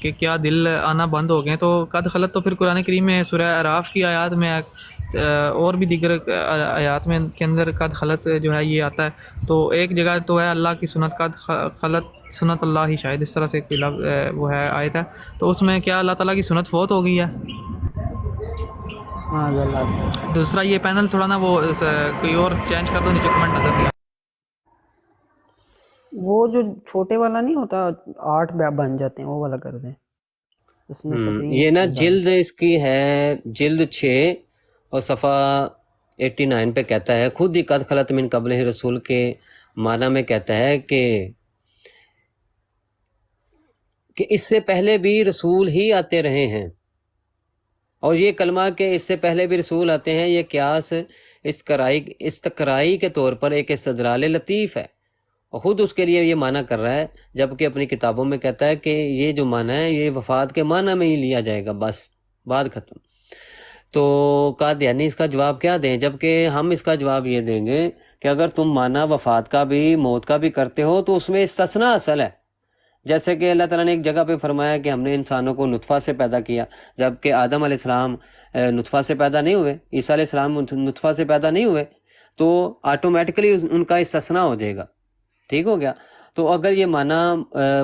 کہ کیا دل آنا بند ہو گئے. تو قد خلط تو پھر قرآن کریم میں سورہ اعراف کی آیات میں اور بھی دیگر آیات میں کے اندر قد خلط جو ہے یہ آتا ہے. تو ایک جگہ تو ہے اللہ کی سنت قد خلط سنت اللہ ہی، شاید اس طرح سے کوئی وہ ہے آیت ہے. تو اس میں کیا اللہ تعالیٰ کی سنت فوت ہو گئی ہے؟ معاذ اللہ سے. دوسرا یہ پینل تھوڑا نا وہ کوئی اور چینج کر دو، نیچے کمنٹ نظر نہیں آ. وہ جو چھوٹے والا نہیں ہوتا 8 بن جاتے ہیں وہ والا کر دیں، اس میں سکرین یہ نا ڈال. جلد اس کی ہے جلد 6 اور صفحہ 89 پہ کہتا ہے خود ہی قد خلط من قبلہ رسول کے معنی میں کہتا ہے کہ اس سے پہلے بھی رسول ہی آتے رہے ہیں، اور یہ کلمہ کہ اس سے پہلے بھی رسول آتے ہیں یہ قیاس استقرائی کے طور پر ایک استدلال لطیف ہے، اور خود اس کے لیے یہ معنی کر رہا ہے، جبکہ اپنی کتابوں میں کہتا ہے کہ یہ جو معنی ہے یہ وفات کے معنی میں ہی لیا جائے گا، بس بات ختم. تو قادیانی اس کا جواب کیا دیں، جبکہ ہم اس کا جواب یہ دیں گے کہ اگر تم معنی وفات کا بھی موت کا بھی کرتے ہو تو اس میں استثناء اصل ہے. جیسے کہ اللہ تعالیٰ نے ایک جگہ پہ فرمایا کہ ہم نے انسانوں کو نطفہ سے پیدا کیا، جبکہ آدم علیہ السلام نطفہ سے پیدا نہیں ہوئے، عیسیٰ علیہ السلام نطفہ سے پیدا نہیں ہوئے، تو آٹومیٹکلی ان کا استثناء ہو جائے گا. ٹھیک ہو گیا. تو اگر یہ معنی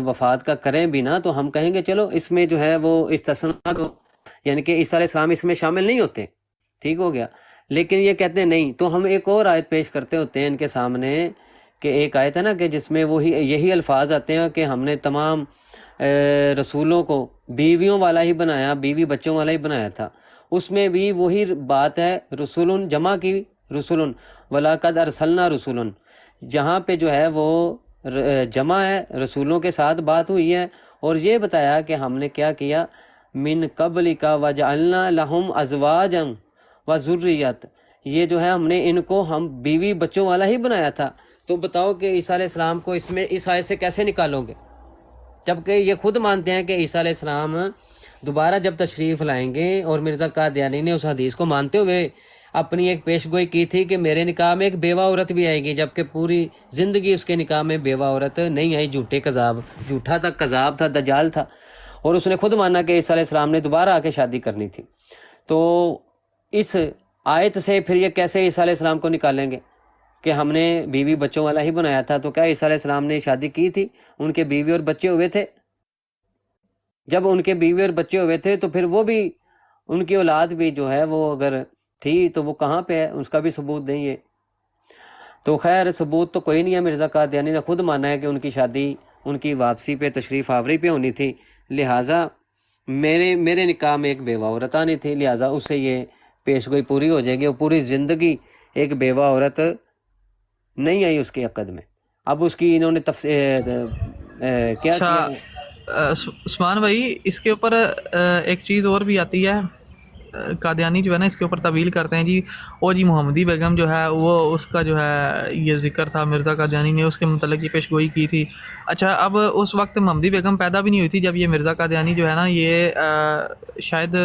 وفات کا کریں بھی نا تو ہم کہیں گے چلو اس میں جو ہے وہ استثناء کو، یعنی کہ عیسیٰ علیہ السلام اس میں شامل نہیں ہوتے. ٹھیک ہو گیا. لیکن یہ کہتے ہیں نہیں، تو ہم ایک اور آیت پیش کرتے ہوتے ہیں ان کے سامنے کہ ایک آیت ہے نا کہ جس میں یہی الفاظ آتے ہیں کہ ہم نے تمام رسولوں کو بیویوں والا ہی بنایا، بیوی بچوں والا ہی بنایا تھا. اس میں بھی وہی بات ہے، رسول جمع کی رسول وَلَقَدْ أَرْسَلْنَا رسول، جہاں پہ جو ہے وہ جمع ہے، رسولوں کے ساتھ بات ہوئی ہے، اور یہ بتایا کہ ہم نے کیا کیا، من قبلک وجعلنا لہم ازواجا وذریۃ، یہ جو ہے ہم نے ان کو ہم بیوی بچوں والا ہی بنایا تھا. تو بتاؤ کہ عیسیٰ علیہ السلام کو اس میں اس آیت سے کیسے نکالو گے، جبکہ یہ خود مانتے ہیں کہ عیسیٰ علیہ السلام دوبارہ جب تشریف لائیں گے، اور مرزا قادیانی نے اس حدیث کو مانتے ہوئے اپنی ایک پیش گوئی کی تھی کہ میرے نکاح میں ایک بیوہ عورت بھی آئے گی، جبکہ پوری زندگی اس کے نکاح میں بیوہ عورت نہیں آئی. جھوٹا تھا، کذاب تھا، دجال تھا، اور اس نے خود مانا کہ عیسیٰ علیہ السلام نے دوبارہ آ کے شادی کرنی تھی. تو اس آیت سے پھر یہ کیسے عیسیٰ علیہ السلام کو نکالیں گے کہ ہم نے بیوی بچوں والا ہی بنایا تھا؟ تو کیا عیسیٰ علیہ السلام نے شادی کی تھی؟ ان کے بیوی اور بچے ہوئے تھے. جب ان کے بیوی اور بچے ہوئے تھے تو پھر وہ بھی، ان کی اولاد بھی جو ہے وہ اگر تھی تو وہ کہاں پہ ہے، اس کا بھی ثبوت نہیں ہے. تو خیر ثبوت تو کوئی نہیں ہے. مرزا قادیانی نے خود مانا ہے کہ ان کی شادی ان کی واپسی پہ، تشریف آوری پہ ہونی تھی، لہٰذا میرے نکاح میں ایک بیوہ عورت آنی تھی، لہٰذا اس سے یہ پیش گوئی پوری ہو جائے گی، اور پوری زندگی ایک بیوہ عورت نہیں آئی اس کے عقد میں. اب اس کی انہوں نے کیا اچھا کیا؟ عثمان بھائی، اس کے اوپر ایک چیز اور بھی آتی ہے. قادیانی جو ہے نا اس کے اوپر طویل کرتے ہیں جی، او جی محمدی بیگم جو ہے وہ اس کا جو ہے یہ ذکر تھا، مرزا قادیانی نے اس کے متعلق یہ پیش گوئی کی تھی. اچھا اب اس وقت محمدی بیگم پیدا بھی نہیں ہوئی تھی جب یہ مرزا قادیانی جو ہے نا یہ شاید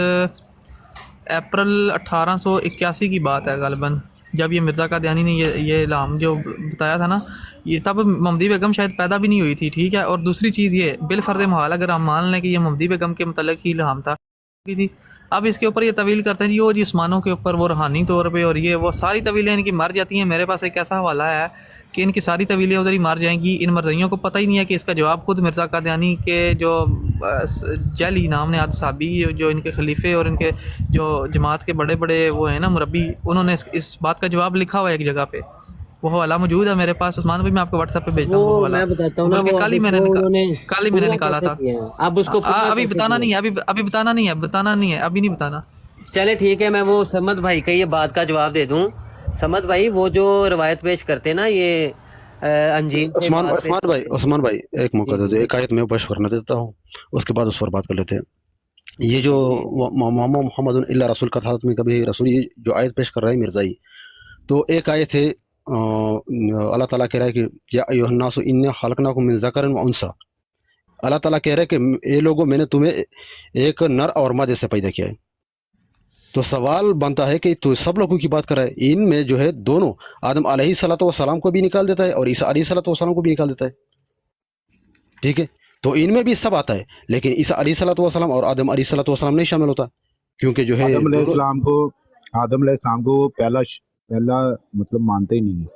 اپریل 1881 کی بات ہے غالباً، جب یہ مرزا قادیانی نے یہ الہام جو بتایا تھا نا، یہ تب محمدی بیگم شاید پیدا بھی نہیں ہوئی تھی. ٹھیک ہے. اور دوسری چیز یہ بالفرض محال اگر ہم مان لیں کہ یہ محمدی بیگم کے متعلق ہی الہام تھا تھی، اب اس کے اوپر یہ طویل کرتے ہیں جی وہ جسمانوں کے اوپر وہ روحانی طور پہ، اور یہ وہ ساری طویلیں ان کی مر جاتی ہیں. میرے پاس ایک ایسا حوالہ ہے کہ ان کی ساری طویلیں ادھر ہی مر جائیں گی. ان مرزائیوں کو پتہ ہی نہیں ہے کہ اس کا جواب خود مرزا قادیانی کے جو جعلی نام نہاد صحابی جو ان کے خلیفے اور ان کے جو جماعت کے بڑے بڑے وہ ہیں نا مربی، انہوں نے اس بات کا جواب لکھا ہوا ہے ایک جگہ پہ. وہ حوالہ موجود ہے میرے پاس عثمان بھائی، میں آپ کو واٹس ایپ پہ بھیجتا ہوں وہ حوالہ. میں بتاتا ہوں نا، بلکہ کل ہی میں نے نکالا تھا. اب اس کو ابھی بتانا نہیں ہے، ابھی بتانا نہیں ہے، ابھی نہیں بتانا. چلے ٹھیک ہے، میں وہ سمد بھائی کا یہ بات کا جواب دے دوں. سمد بھائی وہ جو روایت پیش کرتے نا یہ انجیل سے عثمان بھائی ایک موقع دے دو، ایک آیت میں پیش کرنا دیتا ہوں، اس کے بعد اس پر بات کر لیتے ہیں. یہ جو محمد اللہ رسول کا تھا میں کبھی رسول، یہ جو آیت پیش کر رہا ہے مرزائی، تو ایک آیت ہے اللہ تعالیٰ کہہ رہا ہے کہ یا ایھا الناس انا خلقناکم من ذکر و انثی. اللہ تعالیٰ کہہ رہا ہے کہ اے لوگوں میں نے تمہیں ایک نر اور مادے سے پیدا کیا ہے. تو سوال بنتا ہے کہ تو سب لوگوں کی بات کر رہا ہے، ان میں جو ہے دونوں آدم علیہ الصلوۃ والسلام کو بھی نکال دیتا ہے اور عیسیٰ علیہ الصلوۃ والسلام کو بھی نکال دیتا ہے. ٹھیک ہے. تو ان میں بھی سب آتا ہے، لیکن عیسیٰ علیہ الصلوۃ والسلام اور آدم علیہ الصلوۃ والسلام نہیں شامل ہوتا، کیونکہ جو ہے آدم علیہ السلام کو پہلا مطلب مانتے ہی نہیں ہے.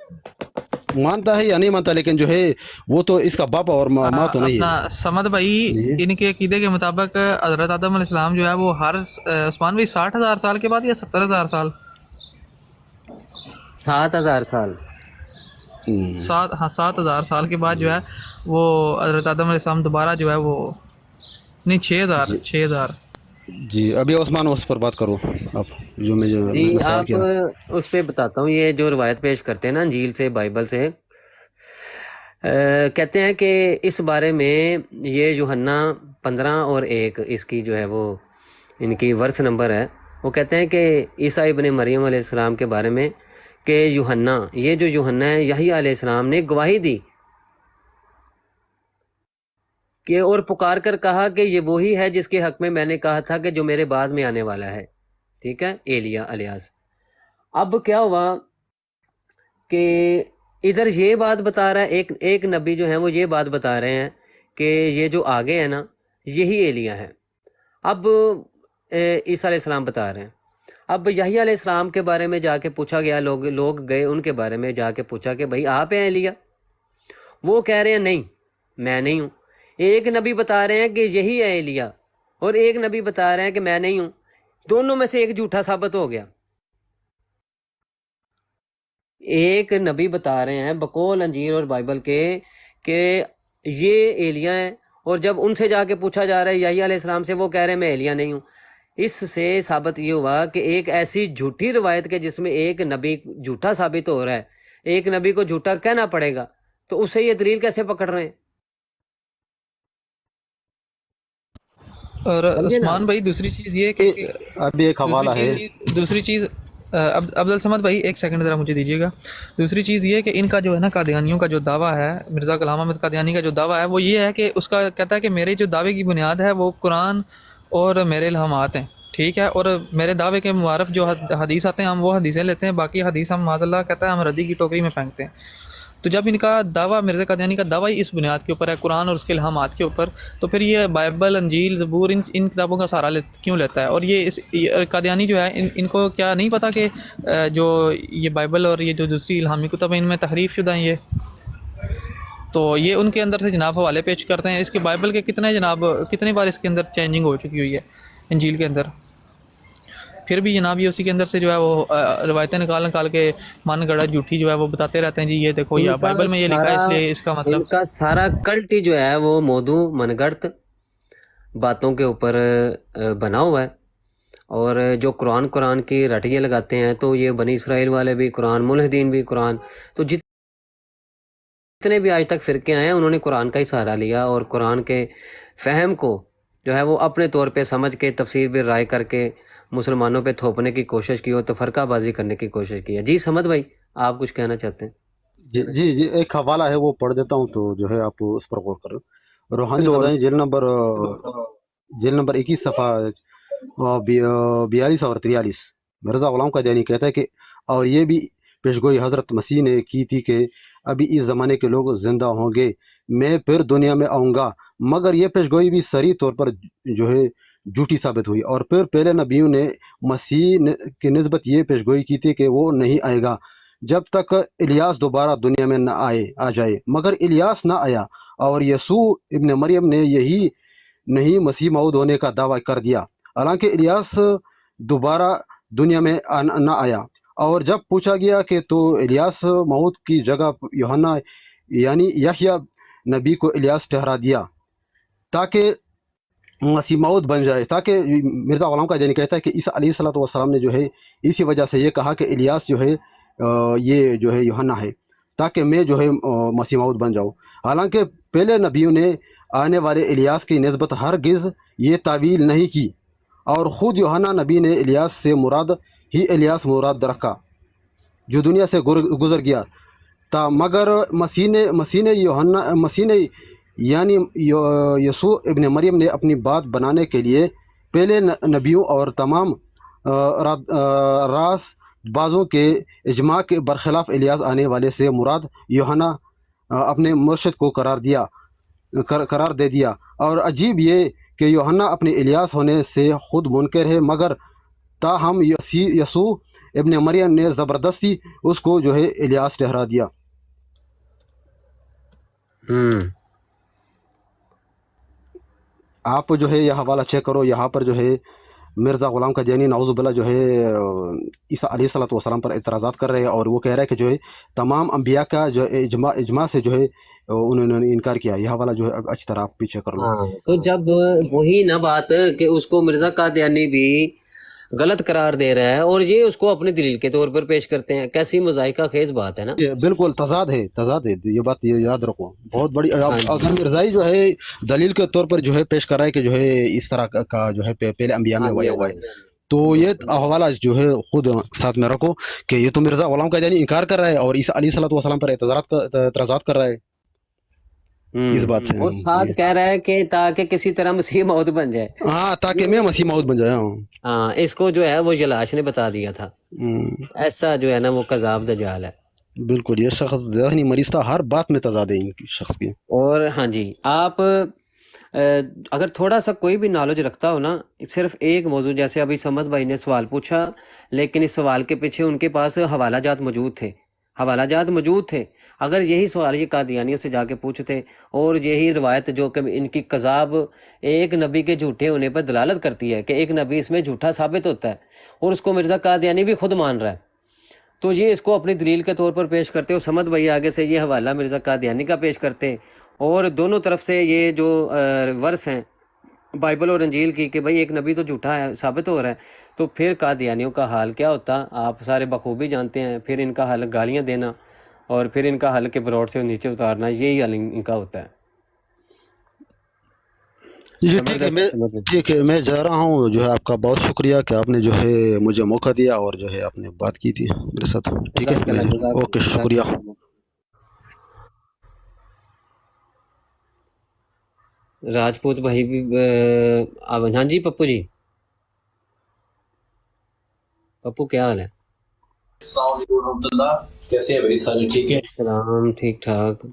مانتا ہے یا نہیں مانتا، لیکن جو ہے وہ تو اس کا باپ اور ماں تو نہیں اپنا ہے. سمد بھائی جی ان کے عقیدے کے مطابق حضرت آدم علیہ السلام جو ہے وہ ہر عثمان بھائی 60,000 سال کے بعد یا 70,000 سال 7,000 سال. 7,000 سال کے بعد جو ہے وہ حضرت آدم علیہ السلام دوبارہ جو ہے وہ نہیں 6,000 جی ابھی عثمان اس پر بات کرو آپ، جو میں جی نے سوال آپ کیا. اس پہ بتاتا ہوں. یہ جو روایت پیش کرتے ہیں نا انجیل سے، بائبل سے، کہتے ہیں کہ اس بارے میں یہ یوحنا 15:1 اس کی جو ہے وہ ان کی ورس نمبر ہے. وہ کہتے ہیں کہ عیسیٰ ابن مریم علیہ السلام کے بارے میں کہ یوحنا، یہ جو یوحنا ہے یحییٰ علیہ السلام نے گواہی دی کہ اور پکار کر کہا کہ یہ وہی ہے جس کے حق میں میں نے کہا تھا کہ جو میرے بعد میں آنے والا ہے. ٹھیک ہے، ایلیا الیاس. اب کیا ہوا کہ ادھر یہ بات بتا رہا ہے، ایک نبی جو ہیں وہ یہ بات بتا رہے ہیں کہ یہ جو آگے ہے نا یہی ایلیا ہے. اب عیسیٰ علیہ السلام بتا رہے ہیں. اب یحییٰ علیہ السلام کے بارے میں جا کے پوچھا گیا، لوگ گئے ان کے بارے میں جا کے پوچھا کہ بھائی آپ ہیں ایلیا؟ وہ کہہ رہے ہیں نہیں میں نہیں ہوں. ایک نبی بتا رہے ہیں کہ یہی ہے ایلیا، اور ایک نبی بتا رہے ہیں کہ میں نہیں ہوں. دونوں میں سے ایک جھوٹا ثابت ہو گیا. ایک نبی بتا رہے ہیں بقول انجیل اور بائبل کے کہ یہ ایلیا ہیں، اور جب ان سے جا کے پوچھا جا رہا ہے یحییٰ علیہ السلام سے، وہ کہہ رہے ہیں میں ایلیا نہیں ہوں. اس سے ثابت یہ ہوا کہ ایک ایسی جھوٹی روایت کے جس میں ایک نبی جھوٹا ثابت ہو رہا ہے، ایک نبی کو جھوٹا کہنا پڑے گا، تو اسے یہ دلیل کیسے پکڑ رہے ہیں؟ اور سمجھے نا؟ عثمان بھائی دوسری چیز یہ کہ ابھی ایک حوالہ ہے. دوسری چیز عبد الصمد بھائی ایک سیکنڈ ذرا مجھے دیجیے گا. دوسری چیز یہ کہ ان کا جو ہے نا قادیانیوں کا جو دعویٰ ہے، مرزا غلام احمد قادیانی کا جو دعویٰ ہے وہ یہ ہے کہ اس کا کہتا ہے کہ میرے جو دعوے کی بنیاد ہے وہ قرآن اور میرے الہامات ہیں. ٹھیک ہے، اور میرے دعوے کے معرف جو حدیث آتے ہیں ہم وہ حدیثیں لیتے ہیں، باقی حدیث ہم معاذ اللہ کہتا ہے ہم ردی کی ٹوکری میں پھینکتے ہیں. تو جب ان کا دعویٰ، مرزا قادیانی کا دعویٰ ہی اس بنیاد کے اوپر ہے، قرآن اور اس کے الہامات کے اوپر، تو پھر یہ بائبل، انجیل، زبور، ان کتابوں کا سہارا کیوں لیتا ہے؟ اور یہ قادیانی جو ہے ان کو کیا نہیں پتہ کہ جو یہ بائبل اور یہ جو دوسری الہامی کتب ہیں ان میں تحریف شدہ ہیں یہ؟ تو یہ ان کے اندر سے جناب حوالے پیش کرتے ہیں. اس کے بائبل کے کتنے بار اس کے اندر چینجنگ ہو چکی ہوئی ہے انجیل کے اندر، پھر بھی جناب یہ اسی کے اندر سے جو ہے وہ روایتیں نکال کے من گڑا جھوٹی جو ہے وہ بتاتے رہتے ہیں. جی یہ دیکھو یہ بائبل میں یہ لکھا ہے اس لیے اس کا مطلب. ان کا سارا کلٹ ہی جو ہے وہ موضوع من گڑت باتوں کے اوپر بنا ہوا ہے. اور جو قرآن کی رٹیاں لگاتے ہیں، تو یہ بنی اسرائیل والے بھی قرآن، ملحدین بھی قرآن، تو جتنے بھی آج تک فرقے آئے ہیں انہوں نے قرآن کا ہی سہارا لیا اور قرآن کے فہم کو جو ہے وہ اپنے طور پہ سمجھ کے تفسیر بھی رائے کر کے مسلمانوں پہ تھوپنے کی کوشش کی اور تفرقہ بازی کرنے کی کوشش کی ہے. جی سمد بھائی آپ کچھ کہنا چاہتے ہیں؟ جی ایک حوالہ ہے وہ پڑھ دیتا ہوں، تو جو ہے آپ اس پر غور کرو. روحانی غذائیں جیل نمبر 21 صفحہ 42 اور 43. مرزا غلام قادیانی کہتا ہے کہ اور یہ بھی پیشگوئی حضرت مسیح نے کی تھی کہ ابھی اس زمانے کے لوگ زندہ ہوں گے، میں پھر دنیا میں آؤں گا. مگر یہ پیشگوئی بھی صریح طور پر جو ہے جھوٹی ثابت ہوئی. اور پھر پہلے نبیوں نے مسیح کی نسبت یہ پیشگوئی کی تھی کہ وہ نہیں آئے گا جب تک الیاس دوبارہ دنیا میں نہ آ جائے. مگر الیاس نہ آیا، اور یسوع ابن مریم نے یہی نہیں مسیح موعود ہونے کا دعویٰ کر دیا، حالانکہ الیاس دوبارہ دنیا میں نہ آیا. اور جب پوچھا گیا کہ تو الیاس موعود کی جگہ یوحنا یعنی یحییٰ نبی کو الیاس ٹھہرا دیا تاکہ مسیح موعود بن جائے. تاکہ مرزا غلام قادیانی کہتا ہے کہ عیسیٰ علیہ الصلوۃ والسلام نے جو ہے اسی وجہ سے یہ کہا کہ الیاس جو ہے یہ جو ہے یوحنا ہے، تاکہ میں جو ہے مسیح موعود بن جاؤں. حالانکہ پہلے نبیوں نے آنے والے الیاس کی نسبت ہرگز یہ تعویل نہیں کی، اور خود یوحنا نبی نے الیاس سے مراد ہی الیاس مراد رکھا جو دنیا سے گزر گیا تھا. مگر مسیح نے یعنی یسوع ابن مریم نے اپنی بات بنانے کے لیے پہلے نبیوں اور تمام راس بازوں کے اجماع کے برخلاف الیاس آنے والے سے مراد یوحنا اپنے مرشد کو قرار دیا. قرار دے دیا. اور عجیب یہ کہ یوحنا اپنے الیاس ہونے سے خود منکر ہے، مگر تاہم یسوع ابن مریم نے زبردستی اس کو جو ہے الیاس ٹھہرا دیا. آپ جو ہے یہ حوالہ چیک کرو، یہاں پر جو ہے مرزا غلام قادیانی نعوذ باللہ جو ہے عیسیٰ علیہ الصلوۃ والسلام پر اعتراضات کر رہے ہیں، اور وہ کہہ رہا ہے کہ جو ہے تمام انبیاء کا جو اجماع سے جو ہے انہوں نے انکار کیا. یہ حوالہ جو ہے اچھی طرح آپ پیچھے کر لو. ہاں، تو جب وہی نہ بات کہ اس کو مرزا قادیانی بھی غلط قرار دے رہا ہے اور یہ اس کو اپنی دلیل کے طور پر پیش کرتے ہیں، کیسی مذائقہ خیز بات ہے نا. یہ بالکل تضاد ہے، یہ بات یہ یاد رکھو بہت بڑی. اگر مرزائی جو ہے دلیل کے طور پر جو ہے پیش کر رہا ہے کہ جو ہے اس طرح کا جو ہے پہلے انبیاء میں ہوا ہے، تو یہ حوالہ جو ہے خود ساتھ میں رکھو کہ یہ تو مرزا غلام قادیانی انکار کر رہا ہے اور عیسیٰ علیہ الصلوۃ والسلام پر اعتراضات کر رہا ہے اس بات سے. اور ساتھ کہہ رہا ہے کہ تاکہ کسی طرح مسیح موعود بن جائے. ہاں، تاکہ میں مسیح موعود بن جایا ہوں. ہاں، اس کو جو ہے وہ جلاش نے بتا دیا تھا. ایسا جو ہے نا وہ کذاب دجال ہے. بالکل، یہ شخص ذہنی مریض تھا، ہر بات میں تضاد ہے ان کی شخص کی. اور ہاں جی، آپ اگر تھوڑا سا کوئی بھی نالج رکھتا ہو نا، صرف ایک موضوع، جیسے ابھی سمد بھائی نے سوال پوچھا لیکن اس سوال کے پیچھے ان کے پاس حوالہ جات موجود تھے. اگر یہی سوال یہ قادیانیوں سے جا کے پوچھتے اور یہی روایت جو کہ ان کی کذاب ایک نبی کے جھوٹے ہونے پر دلالت کرتی ہے کہ ایک نبی اس میں جھوٹا ثابت ہوتا ہے اور اس کو مرزا قادیانی بھی خود مان رہا ہے، تو یہ اس کو اپنی دلیل کے طور پر پیش کرتے. اور سمد بھائی آگے سے یہ حوالہ مرزا قادیانی کا پیش کرتے اور دونوں طرف سے یہ جو ورس ہیں بائبل اور انجیل کی کہ بھئی ایک نبی تو جھوٹا ہے ثابت ہو رہا ہے، تو پھر قادیانیوں کا حال کیا ہوتا آپ سارے بخوبی جانتے ہیں. پھر ان کا حل گالیاں دینا اور پھر ان کا حل کے بروڈ سے نیچے اتارنا، یہی حل ان کا ہوتا ہے. جی ٹھیک ہے، میں جا رہا ہوں. جو ہے آپ کا بہت شکریہ کہ آپ نے جو ہے مجھے موقع دیا اور جو ہے آپ نے بات کی تھی میرے ساتھ. ٹھیک ہے، اوکے، شکریہ. راجپوت بھائی بھی ہاں جی پپو جی، پپو کیا حال ہے؟ السلام علیکم ورحمۃ اللہ، کیسے ہیں بھائی؟ سارے ٹھیک ہے؟ سلام، ٹھیک ٹھاک.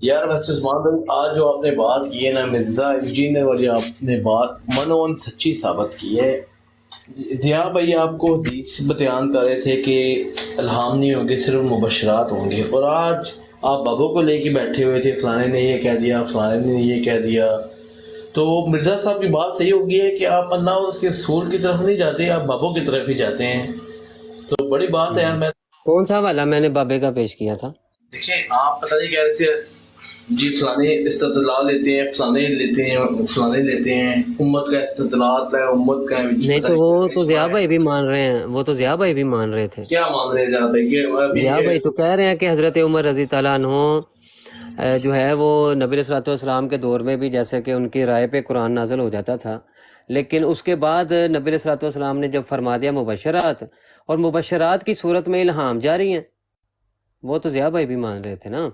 یار ویسے عثمان بھائی، آج جو آپ نے بات کی ہے نا مرزا جی نے، اور جو آپ نے بات منون سچی ثابت کی ہے. ضیاء بھائی آپ کو حدیث بیان کر رہے تھے کہ الہام نہیں ہوں گے، صرف مبشرات ہوں گے، اور آج آپ بابوں کو لے کے بیٹھے ہوئے تھے، فلانے نے یہ کہہ دیا، فلانے نے یہ کہہ دیا. تو مرزا صاحب کی بات صحیح ہوگی ہے کہ آپ اللہ اور اس کے رسول کی طرف نہیں جاتے، آپ بابوں کی طرف ہی جاتے ہیں. تو بڑی بات ہے یار. میں کون سا والا میں نے بابے کا پیش کیا تھا؟ دیکھیں، آپ پتہ نہیں کیسے جی فلانے استدلال لیتے ہیں، فلانے لیتے ہیں، امت کا استدلال ہے، امت کا نہیں تو وہ تو ضیاء بھائی بھی مان رہے ہیں، وہ تو ضیاء بھائی بھی مان رہے تھے. کیا مان رہے ہیں ضیاء بھائی؟ ضیاء بھائی تو کہہ رہے ہیں کہ حضرت عمر رضی تعالیٰ عنہ جو ہے وہ نبی علیہ السلام کے دور میں بھی جیسے کہ ان کی رائے پہ قرآن نازل ہو جاتا تھا، لیکن اس کے بعد نبی علیہ السلام نے جب فرما دیا مبشرات، اور مبشرات کی صورت میں الہام جاری ہیں، وہ تو ضیاء بھائی بھی مان رہے تھے نا.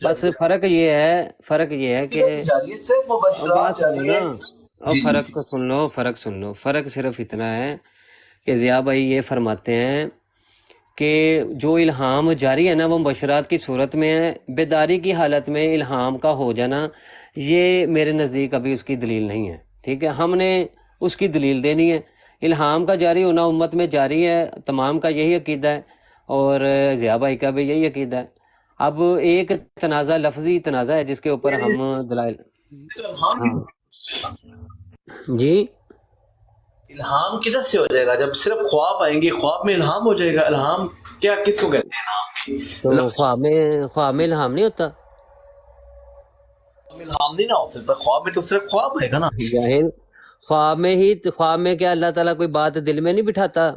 بس فرق یہ ہے کہ بات سنو نا، اور فرق سن لو. فرق صرف اتنا ہے کہ ضیاء بھائی یہ فرماتے ہیں کہ جو الہام جاری ہے نا وہ مبشرات کی صورت میں ہے. بیداری کی حالت میں الہام کا ہو جانا یہ میرے نزدیک ابھی اس کی دلیل نہیں ہے. ٹھیک ہے، ہم نے اس کی دلیل دینی ہے. الہام کا جاری ہونا امت میں جاری ہے، تمام کا یہی عقیدہ ہے، اور ضیاء بھائی کا بھی یہی عقیدہ ہے. اب ایک تنازع، لفظی تنازع ہے جس کے اوپر ہم دلائل. جی الہام کدھر سے ہو جائے گا؟ جب صرف خواب آئیں گے، خواب میں الہام ہو جائے گا. الہام کیا، کس کو کہتے ہیں الہام؟ تو خواب میں الہام نہیں ہوتا. الہام نہیں نہ ہو سکتا، خواب میں تو صرف خواب آئے گا نا. ظاہر خواب میں کیا اللہ تعالیٰ کوئی بات دل میں نہیں بٹھاتا؟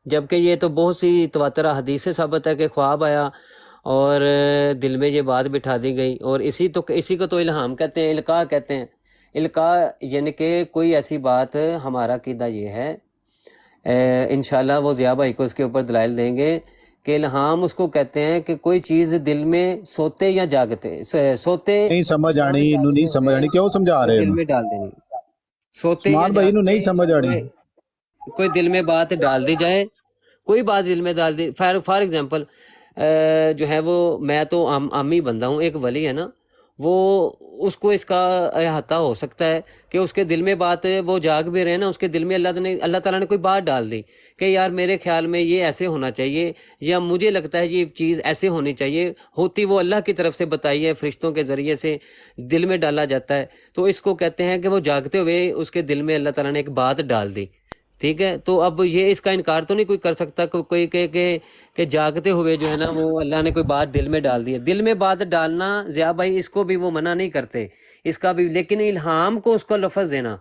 جبکہ یہ تو بہت سی تواتر حدیث سے ثابت ہے کہ خواب آیا اور دل میں یہ بات بٹھا دی گئی. اور اسی کو تو الہام کہتے ہیں، القاء کہتے ہیں. القاء یعنی کہ کوئی ایسی بات، ہمارا عقیدہ یہ ہے، انشاءاللہ وہ ضیاء بھائی کو اس کے اوپر دلائل دیں گے کہ الہام اس کو کہتے ہیں کہ کوئی چیز دل میں سوتے یا جاگتے، سوتے نہیں سمجھ آنی، انہوں نہیں سمجھ آنی، کیوں سمجھا رہے دل ہیں میں ڈال دینی. سوتے یا عثمان بھائی انہوں نہیں سمجھ آنی. کوئی دل میں بات ڈال دی جائے، کوئی بات دل میں ڈال دی. فار ایگزامپل جو ہے وہ، میں تو عامی بندہ ہوں، ایک ولی ہے نا، وہ اس کو اس کا احاطہ ہو سکتا ہے کہ اس کے دل میں بات وہ جاگ بھی رہے نا، اس کے دل میں اللہ تعالیٰ نے کوئی بات ڈال دی کہ یار میرے خیال میں یہ ایسے ہونا چاہیے، یا مجھے لگتا ہے یہ چیز ایسے ہونی چاہیے، ہوتی وہ اللہ کی طرف سے بتائی ہے، فرشتوں کے ذریعے سے دل میں ڈالا جاتا ہے، تو اس کو کہتے ہیں کہ وہ جاگتے ہوئے اس کے دل میں اللہ تعالیٰ نے ایک بات ڈال دی، ٹھیک ہے۔ تو اب یہ اس کا انکار تو نہیں کوئی کر سکتا کوئی کہ جاگتے ہوئے جو ہے نا وہ اللہ نے کوئی بات دل میں ڈال دی ہے۔ دل میں بات ڈالنا ضیاء بھائی اس کو بھی وہ منع نہیں کرتے، اس کا بھی، لیکن الہام کو اس کا لفظ دینا،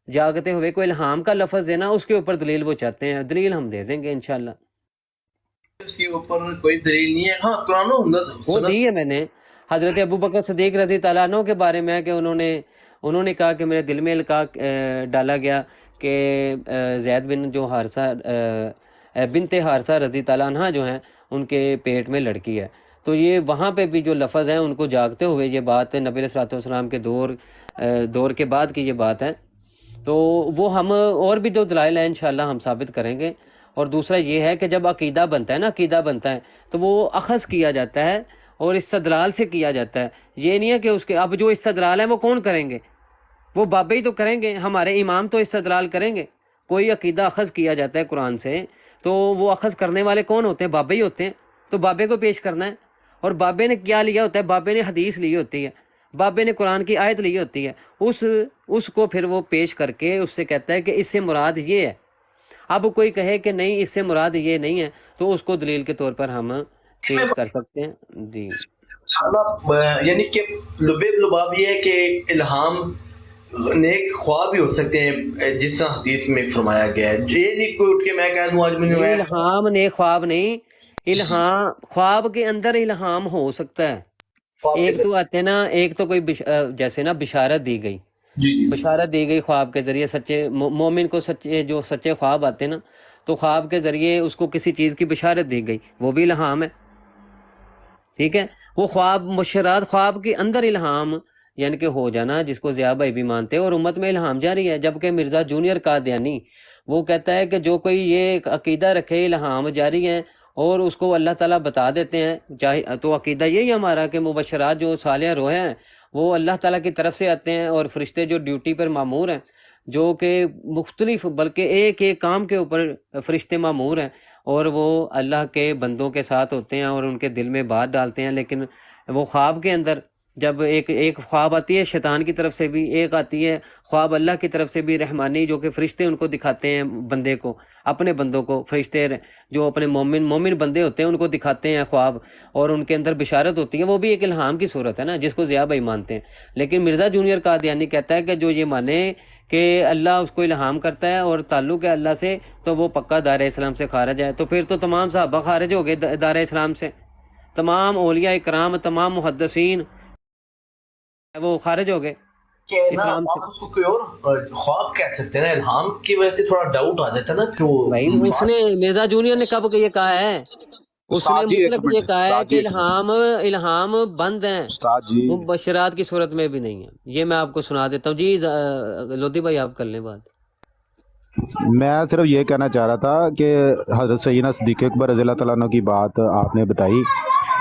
جاگتے ہوئے کو الہام کا لفظ دینا، اس کے اوپر دلیل وہ چاہتے ہیں، دلیل ہم دے دیں گے انشاءاللہ۔ اس کے اوپر کوئی دلیل نہیں ہے، ہاں قرآن و وہ دی ہے میں نے حضرت ابو بکر صدیق رضی تعالیٰ عنہ کے بارے میں کہ انہوں نے کہا کہ میرے دل میں ڈالا گیا کہ زید بن جو حارثہ بنت حارثہ رضی تعالیٰ عنہ جو ہیں ان کے پیٹ میں لڑکی ہے، تو یہ وہاں پہ بھی جو لفظ ہیں ان کو جاگتے ہوئے یہ بات نبی علیہ الصلوۃ والسلام کے دور کے بعد کی یہ بات ہے، تو وہ ہم اور بھی جو دلائل ہیں انشاءاللہ ہم ثابت کریں گے۔ اور دوسرا یہ ہے کہ جب عقیدہ بنتا ہے نا، عقیدہ بنتا ہے تو وہ اخذ کیا جاتا ہے اور استدلال سے کیا جاتا ہے، یہ نہیں ہے کہ اس کے اب جو استدلال ہے وہ کون کریں گے، وہ بابے ہی تو کریں گے، ہمارے امام تو استدلال کریں گے۔ کوئی عقیدہ اخذ کیا جاتا ہے قرآن سے تو وہ اخذ کرنے والے کون ہوتے ہیں؟ بابے ہی ہوتے ہیں، تو بابے کو پیش کرنا ہے، اور بابے نے کیا لیا ہوتا ہے؟ بابے نے حدیث لی ہوتی ہے، بابے نے قرآن کی آیت لی ہوتی ہے، اس کو پھر وہ پیش کر کے اس سے کہتا ہے کہ اس سے مراد یہ ہے۔ اب کوئی کہے کہ نہیں اس سے مراد یہ نہیں ہے تو اس کو دلیل کے طور پر ہم پیش کر سکتے ہیں۔ جی یعنی کہ لباب یہ ہے کہ الہام نیک خواب بھی ہو سکتے ہیں جس طرح حدیث میں فرمایا گیا ہے، یہ نہیں کوئی اٹھ کے میں کہہ دوں آج مجھے الہام نیک خواب نہیں، الہام خواب کے اندر الہام ہو سکتا ہے۔ ایک تو آتے نا، ایک تو کوئی جیسے نا بشارت دی گئی، بشارت دی گئی خواب کے ذریعے، سچے مومن کو جو سچے خواب آتے نا تو خواب کے ذریعے اس کو کسی چیز کی بشارت دی گئی، وہ بھی الہام ہے، ٹھیک ہے۔ وہ خواب مشرات خواب کے اندر الہام یعنی کہ ہو جانا، جس کو ضیاء بھائی بھی مانتے ہیں، اور امت میں الہام جاری ہے۔ جبکہ مرزا جونیئر قادیانی وہ کہتا ہے کہ جو کوئی یہ عقیدہ رکھے الہام جاری ہیں اور اس کو اللہ تعالیٰ بتا دیتے ہیں، تو عقیدہ یہی ہمارا کہ مبشرات جو صالحہ روحیں ہیں وہ اللہ تعالیٰ کی طرف سے آتے ہیں، اور فرشتے جو ڈیوٹی پر مامور ہیں، جو کہ مختلف بلکہ ایک ایک کام کے اوپر فرشتے مامور ہیں، اور وہ اللہ کے بندوں کے ساتھ ہوتے ہیں اور ان کے دل میں بات ڈالتے ہیں۔ لیکن وہ خواب کے اندر جب ایک خواب آتی ہے شیطان کی طرف سے بھی، ایک آتی ہے خواب اللہ کی طرف سے بھی رحمانی، جو کہ فرشتے ان کو دکھاتے ہیں بندے کو، اپنے بندوں کو، فرشتے جو اپنے مومن بندے ہوتے ہیں ان کو دکھاتے ہیں خواب، اور ان کے اندر بشارت ہوتی ہے، وہ بھی ایک الہام کی صورت ہے نا، جس کو ضیاء بھائی مانتے ہیں۔ لیکن مرزا جونیئر قادیانی کہتا ہے کہ جو یہ مانے کہ اللہ اس کو الہام کرتا ہے اور تعلق ہے اللہ سے، تو وہ پکا دار اسلام سے خارج ہے۔ تو پھر تو تمام صحابہ خارج ہو گئے دار اسلام سے، تمام اولیاء کرام، تمام محدثین وہ خارج ہو گئے اسلام سے۔ آپ اس کو کوئی اور خواب کہہ سکتے ہیں نا، الہام کی وجہ سے تھوڑا ڈاؤٹ آ جاتا ہے نا کہ وہ بھائی اس نے مرزا جونیئر نے کب یہ کہا ہے؟ اس نے مطلب یہ کہا ہے کہ الہام بند ہیں، مبشرات کی صورت میں بھی نہیں ہے۔ یہ میں آپ کو سنا دیتا ہوں۔ جی لودھی بھائی آپ کر لیں بات۔ میں صرف یہ کہنا چاہ رہا تھا کہ حضرت سیدنا صدیق اکبر رضی اللہ تعالیٰ عنہ کی بات آپ نے بتائی،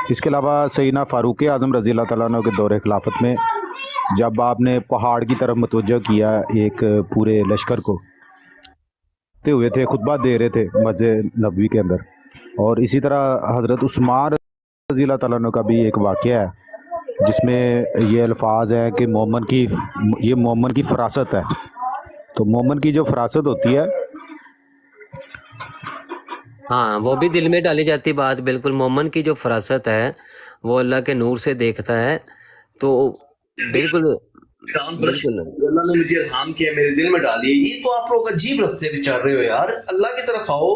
اس کے علاوہ سیدنا فاروق اعظم رضی اللہ تعالیٰ عنہ کے دور خلافت میں جب آپ نے پہاڑ کی طرف متوجہ کیا ایک پورے لشکر کو، ہوئے تھے خطبہ دے رہے تھے مسجد نبوی کے اندر، اور اسی طرح حضرت عثمان رضی اللہ تعالیٰ عنہ کا بھی ایک واقعہ ہے جس میں یہ الفاظ ہیں کہ مومن کی فراست ہے۔ تو مومن کی جو فراست ہوتی ہے، ہاں وہ بھی دل میں ڈالی جاتی بات، بالکل۔ مومن کی جو فراست ہے وہ اللہ کے نور سے دیکھتا ہے، تو بالکل اللہ نے مجھے الہام کیا، میرے دل میں ڈالی۔ یہ تو آپ لوگ عجیب رستے پہ چل رہے ہو یار، اللہ کی طرف آؤ،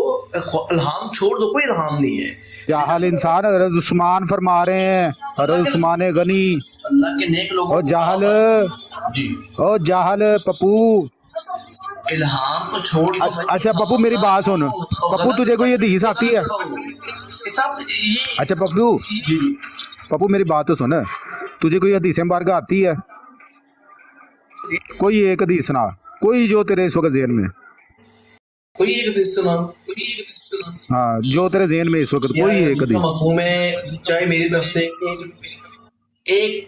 الہام چھوڑ دو، کوئی الہام نہیں ہے۔ جاہل انسان حضرت عثمان فرما رہے ہیں، حضرت عثمان غنی، اللہ کے نیک لوگوں اور جاہل پپو، الہام کو چھوڑ دو۔ اچھا پپو میری بات سن، پپو تجھے کوئی حدیث آتی ہے؟ اچھا پپو میری بات تو سن، تجھے کوئی حدیث مبارکہ آتی ہے؟ کوئی ایک حدیث سنا، کوئی جو تیرے اس وقت ذہن میں، کوئی ایک حدیث سنا، ہاں جو تیرے ذہن میں اس وقت کوئی ایک حدیث۔ مفہوم ہے، چاہے میری طرف سے ایک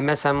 MSM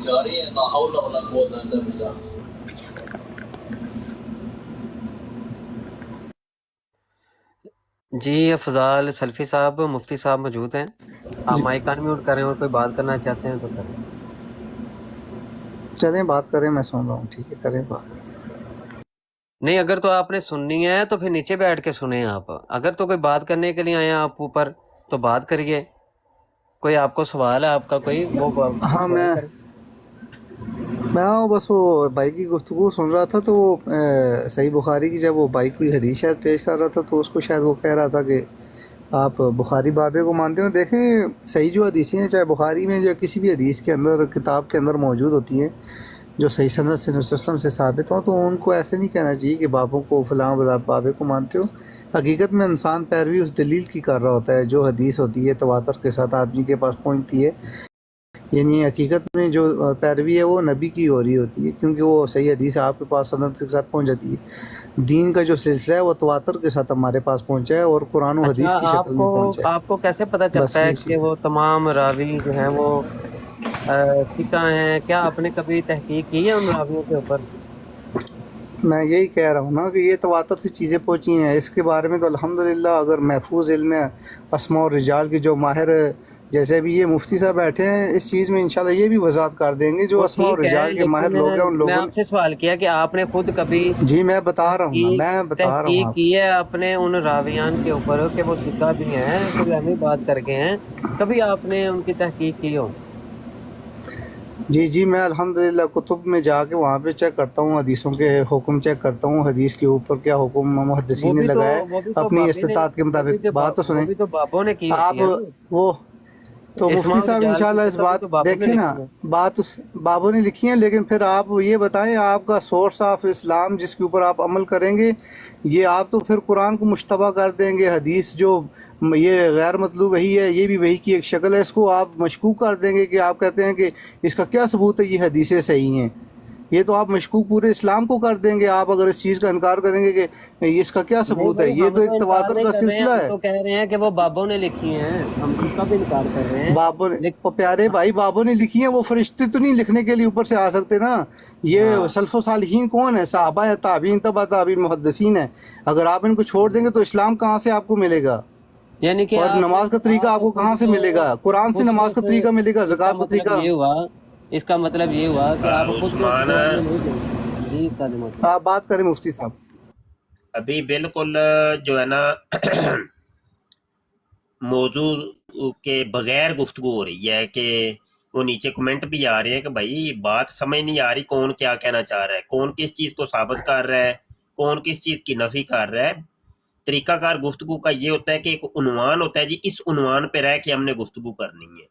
کی جا رہی ہے لا حول ولا قوت الا باللہ. جی افضال سلفی صاحب مفتی صاحب موجود ہیں، آپ مائک آن میوٹ کریں اور کوئی بات کرنا چاہتے ہیں تو کریں. چلیں بات کریں، میں سن رہا ہوں. ٹھیک ہے کریں بات. نہیں اگر تو آپ نے سننی ہے تو پھر نیچے بیٹھ کے سنیں آپ. اگر تو کوئی بات کرنے کے لیے آئے ہیں آپ اوپر تو بات کریے. کوئی آپ کو سوال ہے آپ کا کوئی وہ ہاں سوال میں کریں. بس وہ بھائی کی گفتگو سن رہا تھا تو وہ صحیح بخاری کی جب وہ بھائی کوئی حدیث شاید پیش کر رہا تھا تو اس کو شاید وہ کہہ رہا تھا کہ آپ بخاری بابے کو مانتے ہو. دیکھیں صحیح جو حدیثیں ہیں چاہے بخاری میں یا کسی بھی حدیث کے اندر کتاب کے اندر موجود ہوتی ہیں جو صحیح سند سے نبی صلی اللہ علیہ وسلم سے ثابت ہوں، تو ان کو ایسے نہیں کہنا چاہیے کہ بابوں کو فلاں بابے کو مانتے ہو. حقیقت میں انسان پیروی اس دلیل کی کر رہا ہوتا ہے جو حدیث ہوتی ہے تواتر کے ساتھ آدمی کے پاس پہنچتی ہے. یعنی حقیقت میں جو پیروی ہے وہ نبی کی ہو رہی ہوتی ہے کیونکہ وہ صحیح حدیث آپ کے پاس سند کے ساتھ پہنچ جاتی ہے. دین کا جو سلسلہ ہے وہ تواتر کے ساتھ ہمارے پاس پہنچا ہے اور قرآن و اچھا حدیث کی شکل میں پہنچا ہے. آپ کو کیسے پتہ بس چلتا ہے یہ کہ چیز وہ تمام راوی جو ہیں وہ ثقہ ہیں؟ کیا آپ نے کبھی تحقیق کی ہے ان راویوں کے اوپر؟ میں یہی کہہ رہا ہوں نا کہ یہ تواتر سے چیزیں پہنچی ہیں. اس کے بارے میں تو الحمدللہ اگر محفوظ علم ہے اسماء اور رجال کی جو ماہر جیسے بھی یہ مفتی صاحب بیٹھے ہیں اس چیز میں انشاءاللہ یہ بھی وضاحت کر دیں گے جو وہ اسماء اور ٹھیک ہے رجال کے ماہر لیکن لوگ ہیں ان میں لوگوں آپ سے سوال کیا کہ آپ نے خود کبھی نے. جی میں بتا رہا ہوں نا، تحقیق میں بتا رہا ہوں تحقیق آپ کی ہے اپنے ان راویان کے اوپر کہ وہ ثقہ بھی ہیں کوئی اہمی بات کر کے ہیں؟ کبھی آپ نے ان کی تحقیق کی ہو؟ جی میں الحمدللہ کتب میں جا کے وہاں پہ چیک کرتا ہوں، حدیثوں کے حکم چیک کرتا ہوں، حدیث کے اوپر کیا حکم وہ محدثین نے بھی تو لگایا وہ بھی تو اپنی بابی نے استطاعت کے وہ بھی مطابق. تو بات تو وہ سنیں بھی تو بابوں نے کی آپ. ہوتی ہے نا. وہ تو اسماء مفتی و صاحب رجال انشاءاللہ کی اس کتب بھی بات تو بابوں نے دیکھیں نا، لکھی ہے. بات بابوں نے لکھی ہیں لیکن پھر آپ یہ بتائیں آپ کا سورس آف اسلام جس کے اوپر آپ عمل کریں گے یہ آپ تو پھر قرآن کو مشتبہ کر دیں گے. حدیث جو یہ غیر مطلوب وحی ہے یہ بھی وحی کی ایک شکل ہے، اس کو آپ مشکوک کر دیں گے کہ آپ کہتے ہیں کہ اس کا کیا ثبوت ہے یہ حدیثیں صحیح ہیں. یہ تو آپ مشکوک پورے اسلام کو کر دیں گے آپ اگر اس چیز کا انکار کریں گے کہ اس کا کیا نہیں ثبوت ہے. بھائی یہ ہم تو تو ایک انکار تواتر نہیں کا کر رہے ہیں، سلسلہ ہم ہے. تو کہہ رہے ہیں کہ وہ بابوں نے لکھی ہیں. ہم اس کا بھی انکار کر رہے ہیں بابوں نے لیکن وہ پیارے بھائی بابوں نے لکھی ہیں، وہ فرشتے تو نہیں لکھنے کے لیے اوپر سے آ سکتے نا. یہ ہاں سلف و صالحین کون ہے؟ صحابہ ہے، تابعین، تبع تابعین، محدثین ہیں. اگر آپ ان کو چھوڑ دیں گے تو اسلام کہاں سے آپ کو ملے گا؟ یعنی کہ اور نماز کا طریقہ آپ کو کہاں خود سے تو ملے گا؟ قرآن سے خود تو نماز کا طریقہ ملے گا، اس کا زکوٰۃ کا مطلب طریقہ. یہ ہوا اس کا مطلب یہ ہوا کہ آپ خود تو اس عثمان زمانے میں نہیں تھے. جی استاد محترم. آپ بات کریں مفتی صاحب. ابھی بالکل جو ہے نا موضوع کے بغیر گفتگو ہو رہی ہے کہ وہ نیچے کمنٹ بھی آ رہے ہیں کہ بھائی بات سمجھ نہیں آ رہی کون کیا کہنا چاہ رہا ہے، کون کس چیز کو ثابت کر رہا ہے، کون کس چیز کی نفی کر رہا ہے. طریقہ کار گفتگو کا یہ ہوتا ہے کہ ایک عنوان ہوتا ہے، جی اس عنوان پہ رہ کے ہم نے گفتگو کرنی ہے.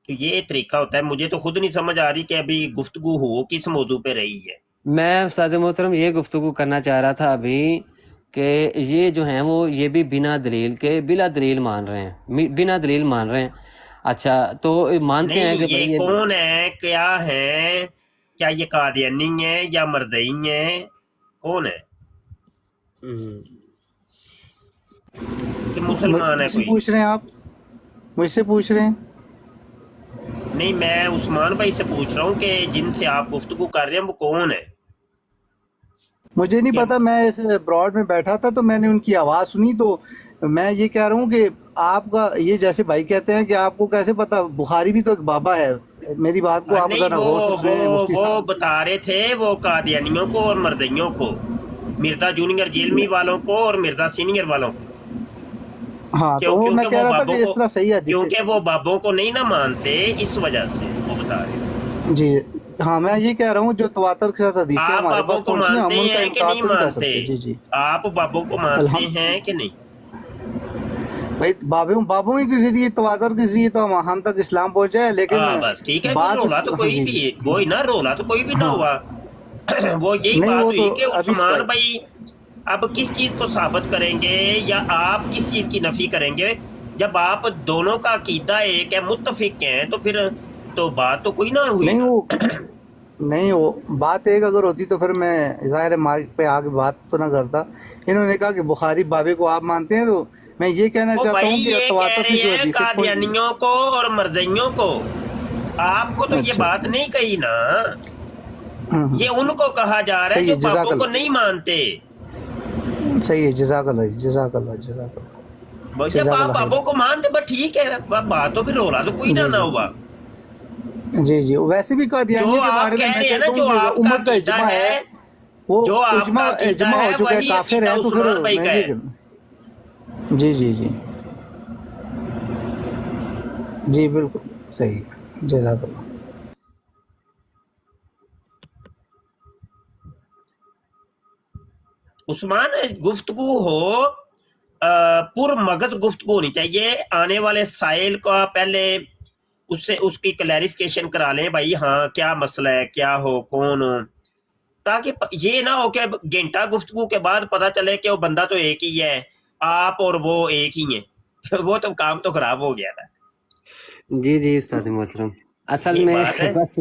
تو یہ طریقہ ہوتا ہے. مجھے تو خود نہیں سمجھ آ رہی کہ ابھی گفتگو ہو کس موضوع پہ رہی ہے. میں استاد محترم یہ گفتگو کرنا چاہ رہا تھا ابھی کہ یہ جو ہیں وہ یہ بھی بنا دلیل کے بلا دلیل مان رہے ہیں، بنا دلیل مان رہے ہیں. اچھا تو مانتے ہیں نہیں کہ یہ بھائی کون ہے، کیا ہے، کیا یہ قادیانی ہے یا مرزئی ہے، کون ہے کہ مسلمان ہے مجھ سے کوئی؟ پوچھ رہے ہیں آپ؟ مجھ سے پوچھ رہے ہیں؟ نہیں میں عثمان بھائی سے پوچھ رہا ہوں کہ جن سے آپ گفتگو کر رہے ہیں وہ کون ہے؟ مجھے نہیں کہ پتا، میں اس براڈ میں بیٹھا تھا تو میں نے ان کی آواز سنی تو میں یہ کہہ رہا ہوں کہ آپ کا یہ جیسے بھائی کہتے ہیں کہ آپ کو کیسے پتا بخاری بھی تو ایک بابا ہے. میری بات کو آپ نہیں ذرا غور سے سنیں مفتی وہ صاحب. بتا رہے تھے وہ قادیانیوں کو اور مرزئیوں کو، مرزا جونیئر جیلمی والوں کو اور مرزا سینئر والوں کو، ہاں تو وہ میں کیونکہ کہہ وہ رہا تھا بابوں کہ اس کو طرح صحیح حدیث ہے. کیونکہ وہ بابوں کو نہیں نہ مانتے، اس وجہ سے وہ بتا رہے ہیں. جی ہاں میں یہ کہہ رہا ہوں جو تواتر کے ساتھ حدیثیں آپ ہمارے بابوں پاس کو پہنچی ہیں مانتے ہم ان کا ہیں کہ انکار نہیں تو نہیں کر مانتے؟ سکتے. جی آپ بابوں کو مانتے ہیں کہ نہیں؟ بھائی بابوں کے ذریعے تواتر کے ذریعے تو ہم تک اسلام پہنچا ہے لیکن ہاں بس ٹھیک ہے، پھر بات رولا تو ہاں کوئی جی بھی جی وہی نا، رولا تو کوئی بھی نہ ہاں ہوا. وہ یہی نہیں بات وہ تو ہوئی کہ ابھی عثمان بھائی اب کس چیز کو ثابت کریں گے یا آپ کس چیز کی نفی کریں گے؟ جب آپ دونوں کا عقیدہ ایک ہے، متفق ہیں، تو پھر تو بات تو کوئی نہ ہوئی نہیں نا. وہ نہیں وہ بات ایک اگر ہوتی تو پھر میں ظاہر مائک پہ آ کے بات تو نہ کرتا. انہوں نے کہا کہ بخاری بابے کو آپ مانتے ہیں تو میں یہ کہنا وہ چاہتا بھائی ہوں کہ یہ کہہ تواتر سے رہے جو ہیں حدیثیں قادیانیوں کو اور مرزئیوں کو آپ کو تو یہ اچھا بات نہیں کہی نا، ہوں، یہ ان کو کہا جا رہا ہے صحیح ہے، جو جزاک پاپوں کو اللہ، نہیں مانتے. صحیح ہے، جزاک اللہ جی، جزاک اللہ، جزاک اللہ، جب جزاک آپ اللہ خیر. پاپوں کو مانتے بس ٹھیک ہے، بات تو پھر رولا تو کوئی نہ جی نہ جی ہوا. جی جی، ویسے بھی جو قادیانیوں کے آپ بارے میں کہہ میں رہے ہیں نا، کہتا ہوں جو کہ آپ کا امت کا عقیدہ اجماع ہے، ہے، وہ جو آپ کا اجماع عقیدہ اجماع ہو ہے چکا ہے، وہی کافر عقیدہ ہے، تو پھر عثمان بھائی میں کا کیا ہے. کروں؟ جی جی جی جی، بالکل صحیح ہے، جزاک اللہ. عثمان گفتگو ہو پر مغز گفتگو ہونی چاہیے. آنے والے سائل کا پہلے اس سے اس کی کلیریفیکیشن کرا لیں، بھائی ہاں کیا مسئلہ ہے، کیا ہو، کون ہو، تاکہ یہ نہ ہو کہ گھنٹہ گفتگو کے بعد پتہ چلے کہ وہ بندہ تو ایک ہی ہے، آپ اور وہ ایک ہی ہیں. وہ تو کام تو خراب ہو گیا نا. جی جی استاد محترم، اصل یہ میں بات ہے. بس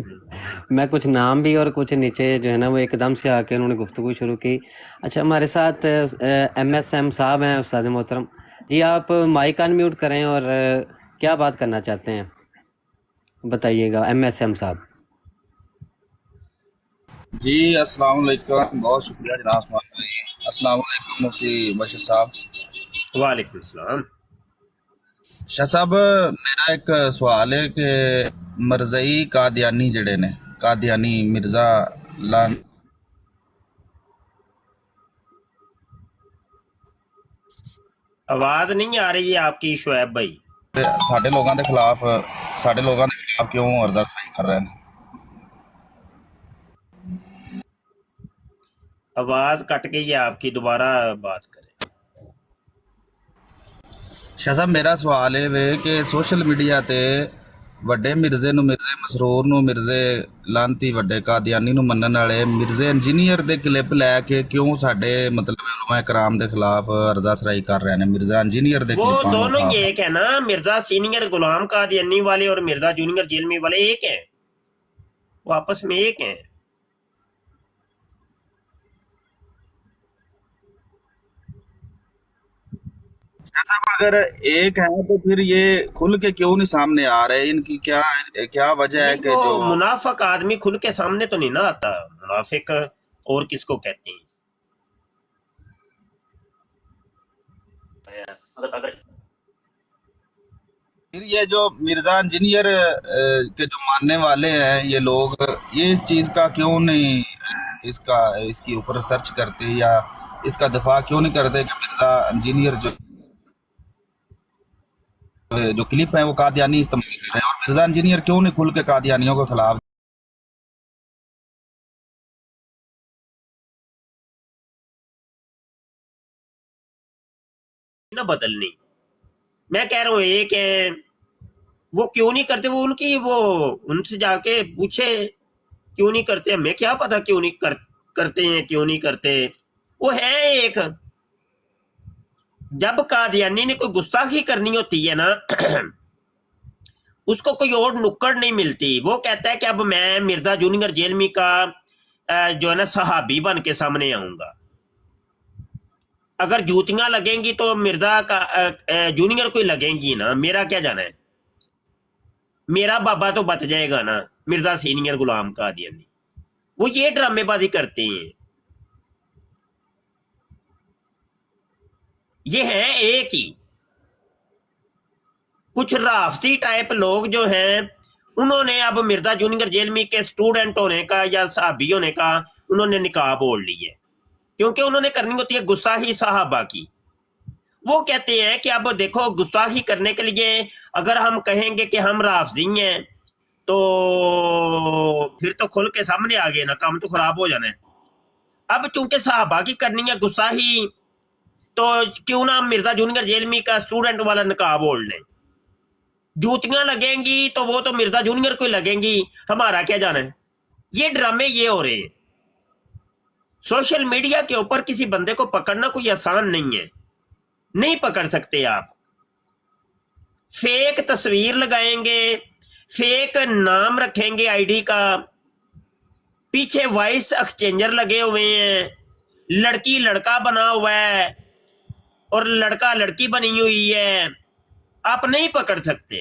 میں کچھ نام بھی اور کچھ نیچے جو ہے نا وہ ایک دم سے آ کے انہوں نے گفتگو شروع کی. اچھا، ہمارے ساتھ ایم ایس ایم صاحب ہیں استاد محترم جی، آپ مائک ان میوٹ کریں اور کیا بات کرنا چاہتے ہیں بتائیے گا ایم ایس ایم صاحب. جی السلام علیکم، بہت شکریہ جناب عثمان بھائی. السلام علیکم مفتی بشیر صاحب. وعلیکم السلام. شاہ صاحب، میرا ایک سوال ہے کہ مرزئی قادیانی جڑے نے، قادیانی مرزا لان آواز نہیں آ رہی ہے آپ کی شعیب بھائی. ساڈے لوگاں دے خلاف کیوں عرضہ صحیح کر رہے ہیں؟ آواز کٹ گئی ہے آپ کی، دوبارہ بات کریں. شاہ صاحب میرا سوال ہے وے کہ سوشل میڈیا تے وڈے مرزے نو، مرزے مسرور نو، مرزے لانتی وڈے قادیانی نو منن والے مرزے انجینئر دے کلپ لے کے کیوں ساڈے مطلب علماء کرام دے خلاف عرضہ سرائی کر رہے ہیں؟ مرزا انجینئر دے وہ کلپاں نو دونوں اٹھا ہی کے. ایک ہے نا، مرزا سینئر غلام قادیانی والے اور مرزا جونیئر جیلمی والے ایک ہیں، وہ آپس میں ایک ہیں. اگر ایک ہیں تو پھر یہ کھل کے کیوں نہیں سامنے آ رہے؟ ان کی کیا وجہ ہے نہیں، کہ وہ جو منافق آدمی کھل کے سامنے تو نہیں نہ آتا. منافق اور کس کو کہتے ہیں؟ پھر یہ جو مرزا انجینئر کے جو ماننے والے ہیں یہ لوگ، یہ اس چیز کا کیوں نہیں اس کی اوپر سرچ کرتے یا اس کا دفاع کیوں نہیں کرتے کہ مرزا انجینئر جو کلپ ہیں وہ قادیانی استعمال کر رہے ہیں، اور مرزا انجینئر کیوں نہیں کھل کے قادیانیوں کے خلاف؟ نہ بدلنی. میں کہہ رہا ہوں ایک ہے، وہ کیوں نہیں کرتے، وہ ان سے جا کے پوچھے کیوں نہیں کرتے. ہمیں کیا پتا کیوں نہیں کرتے ہیں، کیوں نہیں کرتے. وہ ہے ایک. جب قادیانی نے کوئی گستاخی کرنی ہوتی ہے نا اس کو کوئی اور نکڑ نہیں ملتی. وہ کہتا ہے کہ اب میں مرزا جونیئر جیلمی کا جو ہے نا صحابی بن کے سامنے آؤں گا. اگر جوتیاں لگیں گی تو مرزا کا جونیئر کو ہی لگیں گی نا، میرا کیا جانا ہے، میرا بابا تو بچ جائے گا نا. مرزا سینئر غلام قادیانی وہ یہ ڈرامے بازی کرتے ہیں. یہ ہیں ایک ہی. کچھ رافضی ٹائپ لوگ جو ہیں انہوں نے اب مرزا جونیئر جیلمی کے سٹوڈنٹ ہونے کا یا صحابی ہونے کا انہوں نے نقاب اوڑھ لی ہے، کیونکہ انہوں نے کرنی ہوتی ہے گستاخی صحابہ کی. وہ کہتے ہیں کہ اب دیکھو گستاخی کرنے کے لیے اگر ہم کہیں گے کہ ہم رافضی ہیں تو پھر تو کھل کے سامنے آ گئے نا، کام تو خراب ہو جانا ہے. اب چونکہ صحابہ کی کرنی ہے گستاخی تو کیوں نہ ہم مرزا جونیئر جیلمی کا اسٹوڈنٹ والا نقاب اوڑھ لیں. جوتیاں لگیں گی تو وہ تو مرزا جونیئر کو لگیں گی، ہمارا کیا جانا ہے. یہ ڈرامے یہ ہو رہے ہیں. سوشل میڈیا کے اوپر کسی بندے کو پکڑنا کوئی آسان نہیں ہے، نہیں پکڑ سکتے آپ. فیک تصویر لگائیں گے، فیک نام رکھیں گے آئی ڈی کا، پیچھے وائس ایکسچینجر لگے ہوئے ہیں، لڑکی لڑکا بنا ہوا ہے اور لڑکا لڑکی بنی ہوئی ہے. آپ نہیں پکڑ سکتے.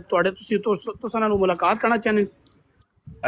ਤੁਹਾਡੇ ਤੁਸੀਂ ਨਾਲ ਮੁਲਾਕਾਤ ਕਰਨਾ ਚਾਹੁੰਦੇ।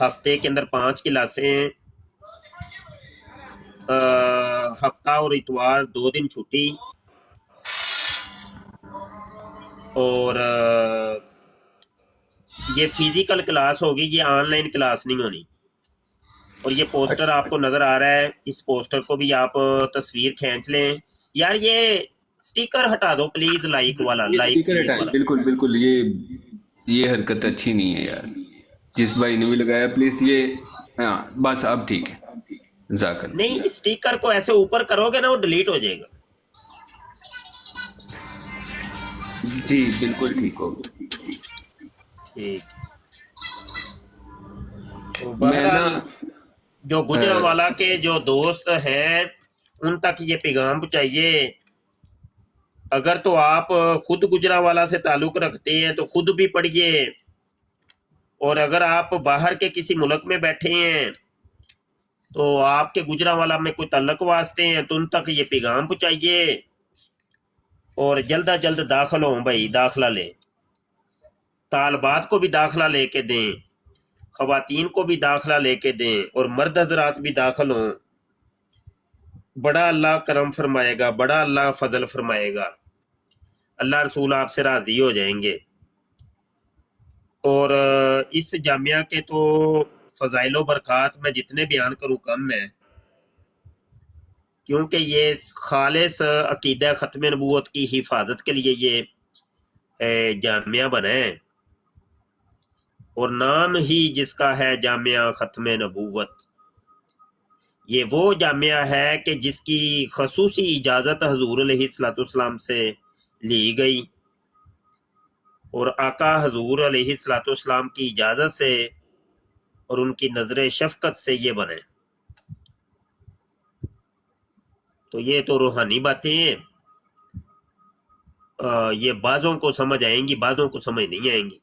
ہفتے کے اندر 5 کلاسیں ہیں، ہفتہ اور اتوار 2 دن چھٹی، اور یہ فزیکل کلاس ہوگی، یہ آن لائن کلاس نہیں ہونی۔ اور یہ پوسٹر آپ کو نظر آ رہا ہے، اس پوسٹر کو بھی آپ تصویر کھینچ لیں۔ یار یہ سٹیکر ہٹا دو پلیز، لائک والا، یہ لائک اسٹیکر ہٹائیں، بالکل بالکل، یہ حرکت اچھی نہیں ہے یار، جس بھائی نے بھی لگایا پلیز یہ، ہاں بس اب ٹھیک ہے، جزاک اللہ۔ نہیں، اسٹیکر کو ایسے اوپر کرو گے نا وہ ڈیلیٹ ہو جائے گا۔ جی بالکل ٹھیک ہوگا۔ ٹھیک، تو میں نا بہرحال جو گجرانوالا کے جو دوست ہیں ان تک یہ پیغام پہنچائیے۔ اگر تو آپ خود گجرانوالا سے تعلق رکھتے ہیں تو خود بھی پڑھیے، اور اگر آپ باہر کے کسی ملک میں بیٹھے ہیں تو آپ کے گجرانوالا میں کوئی تعلق واسطے ہیں تو ان تک یہ پیغام پہنچائیے، اور جلد از جلد داخل ہوں بھائی، داخلہ لیں، طالبات کو بھی داخلہ لے کے دیں، خواتین کو بھی داخلہ لے کے دیں، اور مرد حضرات بھی داخل ہوں۔ بڑا اللہ کرم فرمائے گا، بڑا اللہ فضل فرمائے گا، اللہ رسول آپ سے راضی ہو جائیں گے۔ اور اس جامعہ کے تو فضائل و برکات میں جتنے بیان کروں کم ہے، کیونکہ یہ خالص عقیدہ ختم نبوت کی حفاظت کے لیے یہ جامعہ بنا ہے، اور نام ہی جس کا ہے جامعہ ختم نبوت۔ یہ وہ جامعہ ہے کہ جس کی خصوصی اجازت حضور علیہ الصلوۃ والسلام سے لی گئی، اور آقا حضور علیہ الصلوۃ والسلام کی اجازت سے اور ان کی نظر شفقت سے یہ بنے۔ تو یہ تو روحانی باتیں ہیں، یہ بعضوں کو سمجھ آئیں گی، بعضوں کو سمجھ نہیں آئیں گی۔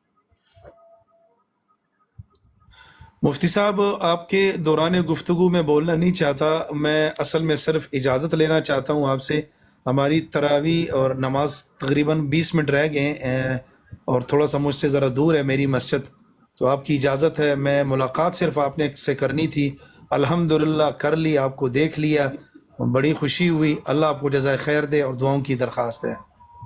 مفتی صاحب، آپ کے دوران گفتگو میں بولنا نہیں چاہتا، میں اصل میں صرف اجازت لینا چاہتا ہوں آپ سے۔ ہماری تراویح اور نماز تقریباً 20 منٹ رہ گئے ہیں، اور تھوڑا سا مجھ سے ذرا دور ہے میری مسجد، تو آپ کی اجازت ہے؟ میں ملاقات صرف آپ نے سے کرنی تھی، الحمدللہ کر لی، آپ کو دیکھ لیا، بڑی خوشی ہوئی، اللہ آپ کو جزائے خیر دے، اور دعاؤں کی درخواست ہے۔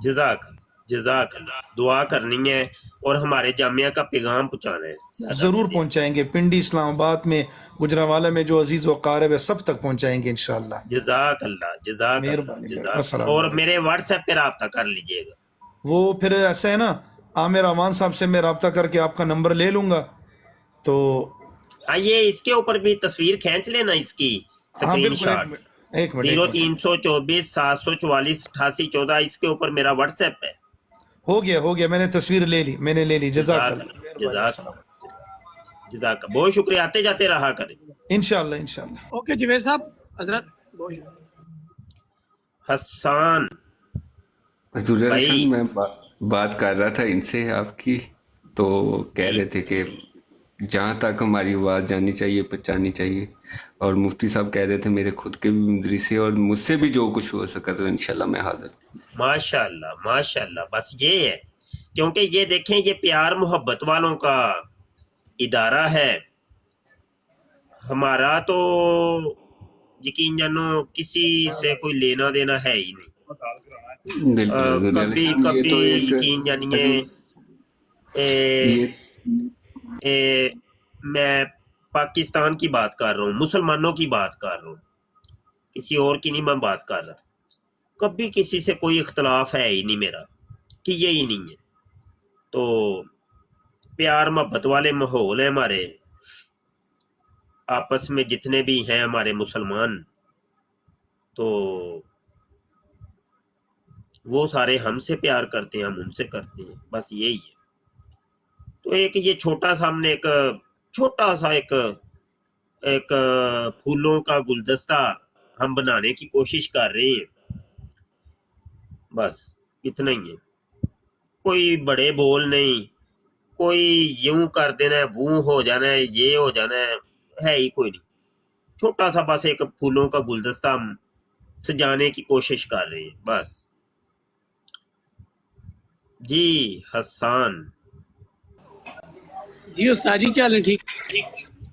جزاک اللہ، جزاک اللہ، دعا کرنی ہے اور ہمارے جامعہ کا پیغام پہنچانا ہے، ضرور پہنچائیں گے، پنڈی اسلام آباد میں، گجرانوالا میں جو عزیز و قارب ہے سب تک پہنچائیں گے انشاءاللہ۔ جزاک اللہ، جزاک اللہ، مہربانی، جزاک السلام اللہ۔ اور علیکم۔ میرے واٹس ایپ پہ رابطہ کر لیجئے گا۔ وہ پھر ایسا ہے نا، عامر امان صاحب سے میں رابطہ کر کے آپ کا نمبر لے لوں گا، تو ہاں یہ اس کے اوپر بھی تصویر کھینچ لینا اس کی ہاں سکرین بالکل، شاٹ، ایک منٹ 0324 744 8814، اس کے اوپر میرا واٹس ایپ ہے۔ ہو گیا، میں نے تصویر لے لی، میں نے لے لی، جزاک جزاک اللہ، اللہ، مہربانی، جزاک السلام اللہ، جزاک اللہ، بہت شکریہ، آتے جاتے رہا کریں۔ انشاءاللہ۔ اوکے جوید صاحب، حضرت بہت شکریہ۔ حسان حضور علیہ بھائی، میں بات کر رہا تھا ان سے آپ کی، تو کہہ رہے تھے کہ جہاں تک ہماری آواز جانی چاہیے پہنچانی چاہیے، اور مفتی صاحب کہہ رہے تھے میرے خود کے بھی مدرسے، اور مجھ سے بھی جو کچھ ہو سکا تو انشاءاللہ میں حاضر ہوں۔ ماشاء اللہ، ماشاء اللہ، بس یہ ہے، کیونکہ یہ دیکھیں یہ پیار محبت والوں کا ادارہ ہے، ہمارا تو یقین جانو کسی سے کوئی لینا دینا ہے ہی نہیں۔ بالکل حضور علیہ کبھی السلام، یہ کبھی تو ایک یقین جانیے میں پاکستان کی بات کر رہا ہوں، مسلمانوں کی بات کر رہا ہوں، کسی اور کی نہیں میں بات کر رہا، کبھی کسی سے کوئی اختلاف ہے ہی نہیں میرا، کہ یہی نہیں ہے۔ تو پیار محبت والے ماحول ہیں ہمارے، آپس میں جتنے بھی ہیں ہمارے مسلمان، تو وہ سارے ہم سے پیار کرتے ہیں، ہم ان سے کرتے ہیں، بس یہی ہے۔ تو ایک یہ چھوٹا سا ہم نے چھوٹا سا ایک پھولوں کا گلدستہ ہم بنانے کی کوشش کر رہے ہیں، بس اتنا ہی ہے، کوئی بڑے بول نہیں، کوئی یوں کر دینا ہے، وہ ہو جانا ہے، یہ ہو جانا ہے ہی کوئی نہیں، چھوٹا سا بس ایک پھولوں کا گلدستہ ہم سجانے کی کوشش کر رہے ہیں، بس۔ جی حسان جی استاد جی، کیا حال ہے؟ ٹھیک؟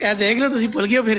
ਇਹ ਦੇਖ ਲਓ ਤੁਸੀਂ ਭੁੱਲ ਗਏ ਹੋ ਫਿਰ।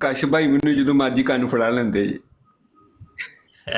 ਕਾਸ਼ ਭਾਈ ਮੈਨੂੰ ਜਦੋਂ ਮਰਜੀ ਕੰਨ ਫੜਾ ਲੈਂਦੇ ਜੀ।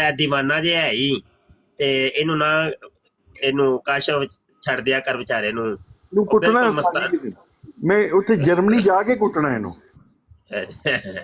ਇਹ ਦੀਵਾਨਾ ਜੇ ਹੈ ਹੀ ਤੇ ਇਹਨੂੰ ਨਾ ਇਹਨੂੰ ਕਾਸ਼ ਛੱਡ ਦਿਆ ਕਰ ਵਿਚਾਰੇ ਨੂੰ। ਨੂੰ ਕੁੱਟਣਾ ਹੈ ਉਸਤਾਦ ਜੀ, ਮੈਂ ਉੱਥੇ ਜਰਮਨੀ ਜਾ ਕੇ ਕੁੱਟਣਾ ਇਹਨੂੰ।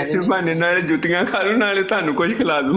ਇਸੇ ਬਹਾਨੇ ਨਾਲੇ ਜੁੱਤੀਆਂ ਖਾ ਲੂ ਨਾਲੇ ਤੁਹਾਨੂੰ ਕੁਝ ਖਿਲਾ ਦੂੰ।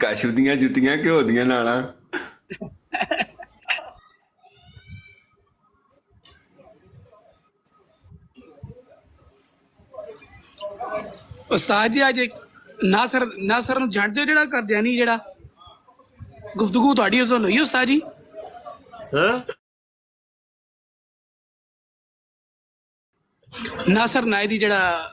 ਕਾਸ਼ੂ ਦੀਆਂ ਜੁੱਤੀਆਂ ਘਿਓ ਦੀਆਂ ਨਾਲਾਂ। ਉਸਤਾਦ ਜੀ ਅੱਜ ਨਾਸਰ ਨੂੰ ਜਾਣਦੇ ਹੋ ਜਿਹੜਾ ਕਰਦਿਆਨੀ ਜਿਹੜਾ ਗੁਫ਼ਤਗੂ ਤੁਹਾਡੀ ਉਸ ਨਾਲ ਹੋਈ ਉਸਤਾਦ ਜੀ? ਹਾਂ ਨਾਸਰ ਨਾਇਦੀ ਜਿਹੜਾ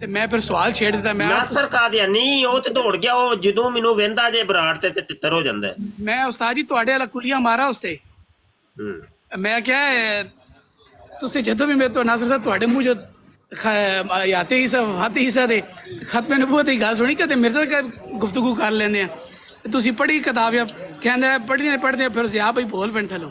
ਤੇ ਮੈਂ ਫਿਰ ਸਵਾਲ ਛੇੜ ਦਿੱਤਾ। ਮੈਂ ਨਾਸਰ ਕਾਦੀਆਨੀ ਉਹ ਤੇ ਦੌੜ ਗਿਆ, ਉਹ ਜਦੋਂ ਮੈਨੂੰ ਵੇਂਦਾ ਜੇ ਬਰਾੜ ਤੇ ਤਿੱਤਰ ਹੋ ਜਾਂਦਾ। ਮੈਂ ਉਸਤਾਦ ਜੀ ਤੁਹਾਡੇ ਵਾਲਾ ਕੁਲੀਆ ਮਾਰਾ ਉਸਤੇ। ਮੈਂ ਕਿਹਾ ਤੁਸੀਂ ਜਦੋਂ ਵੀ ਮੇਰੇ ਤੋਂ ਨਾਸਰ ਸਾਹਿਬ ਤੁਹਾਡੇ ਮੂੰਹ ਜੋ ਆਤੇ ਹੀ ਸਭ ਵਫਾਤੀ ਹਿੱਸਾ ਦੇ ਖਤਮ ਨਬੂਵਤ ਦੀ ਗੱਲ ਸੁਣੀ ਕਿ ਮਿਰਜ਼ਾ ਕਾ ਗੁਫ਼ਤਗੂ ਕਰ ਲੈਂਦੇ ਆ। ਤੁਸੀਂ ਪੜ੍ਹੀ ਕਿਤਾਬ ਆ? ਕਹਿੰਦਾ ਪੜ੍ਹਦੇ ਫਿਰ ਜ਼ਿਆ ਭਾਈ ਬੋਲ ਪਿੰਡ ਥਲੋਂ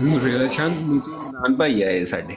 ਇਮਰਾਨ ਭਾਈ ਆਏ ਸਾਡੇ।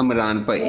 ਇਮਰਾਨ ਭਾਈ।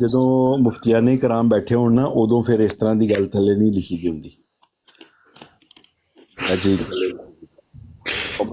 ਜਦੋਂ ਮੁਫਤੀਆਨੇ ਕਰਾਮ ਬੈਠੇ ਹੋਣ ਨਾ, ਉਦੋਂ ਫਿਰ ਇਸ ਤਰ੍ਹਾਂ ਦੀ ਗੱਲ ਥੱਲੇ ਨਹੀਂ ਲਿਖੀ ਦੀ ਹੁੰਦੀ। ਜੀ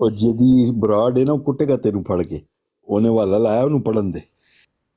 ਉਹ ਜਿਹਦੀ ਬਰਾੜ ਹੈ ਨਾ, ਉਹ ਕੁੱਟੇਗਾ ਤੈਨੂੰ ਫੜ ਕੇ। ਉਹਨੇ ਵਾਲਾ ਲਾਇਆ, ਉਹਨੂੰ ਪੜਨ ਦੇ।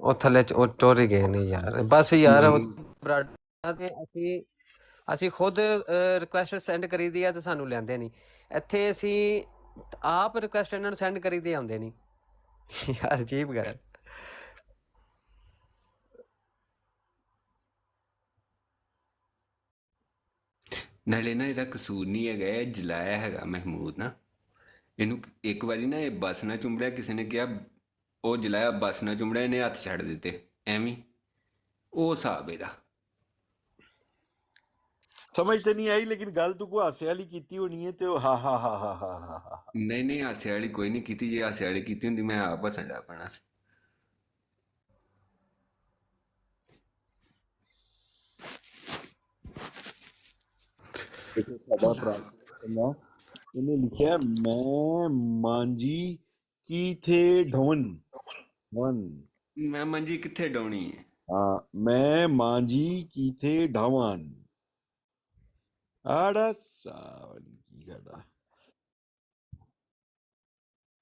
ਉਹ ਥੱਲੇ ਟੋਰ ਹੀ ਗਏ ਨੇ ਯਾਰ। ਬਸ ਯਾਰ ਤੇ ਅਸੀਂ ਖੁਦ ਰਿਕੁਐਸਟ ਸੈਂਡ ਕਰੀਦੀ ਆ ਤੇ ਸਾਨੂੰ ਲੈਂਦੇ ਨਹੀਂ। ਇੱਥੇ ਅਸੀਂ ਆਪ ਰਿਕੁਐਸਟ ਇਹਨਾਂ ਨੂੰ ਸੈਂਡ ਕਰੀਦੇ ਆਉਂਦੇ ਨਹੀਂ ਯਾਰ, ਅਜੀਬ ਗੱਲ। ਨਾਲੇ ਨਾ ਇਹਦਾ ਕਸੂਰ ਨਹੀਂ ਹੈਗਾ, ਇਹ ਜਲਾਇਆ ਹੈਗਾ ਮਹਿਮੂਦ ਨਾ। ਇਹਨੂੰ ਇੱਕ ਵਾਰੀ ਨਾ ਇਹ ਬੱਸ ਨਾ ਚੁੰਬੜਿਆ, ਕਿਸੇ ਨੇ ਕਿਹਾ ਉਹ ਜਲਾਇਆ, ਬੱਸ ਨਾ ਚੁੰਬੜਿਆ, ਇਹਨੇ ਹੱਥ ਛੱਡ ਦਿੱਤੇ ਐਵੇਂ। ਉਹ ਹਿਸਾਬ ਇਹਦਾ। ਸਮਝ ਤੇ ਨਹੀਂ ਆਈ, ਲੇਕਿਨ ਗੱਲ ਤੂੰ ਕੋ ਹਾਸੇ ਵਾਲੀ ਕੀਤੀ ਹੋਣੀ ਹੈ, ਤੇ ਉਹ ਹਾ ਹਾ ਹਾ ਹਾ ਹਾ ਹਾ। ਨਹੀਂ ਹਾਸੇ ਵਾਲੀ ਕੋਈ ਨਹੀਂ ਕੀਤੀ। ਜੇ ਹਾਸੇ ਵਾਲੀ ਕੀਤੀ ਹੁੰਦੀ ਮੈਂ ਆਪ ਹੱਸਣ ਲੱਗ ਪੈਣਾ ਸੀ। ਸਾਡਾ ਭਰਾ ਇਹਨੇ ਲਿਖਿਆ, ਮੈਂ ਮਾਂਜੀ ਕੀ ਥੇ ਢਵਨ ਵਨ। ਮੈਂ ਮੰਜੀ ਕਿੱਥੇ ਡਾਉਣੀ ਹੈ? ਹਾਂ, ਮੈਂ ਮਾਂਜੀ ਕੀ ਥੇ ਢਵਨ। ਆੜਾ ਸਾਵਨ ਕੀ ਕਰਦਾ।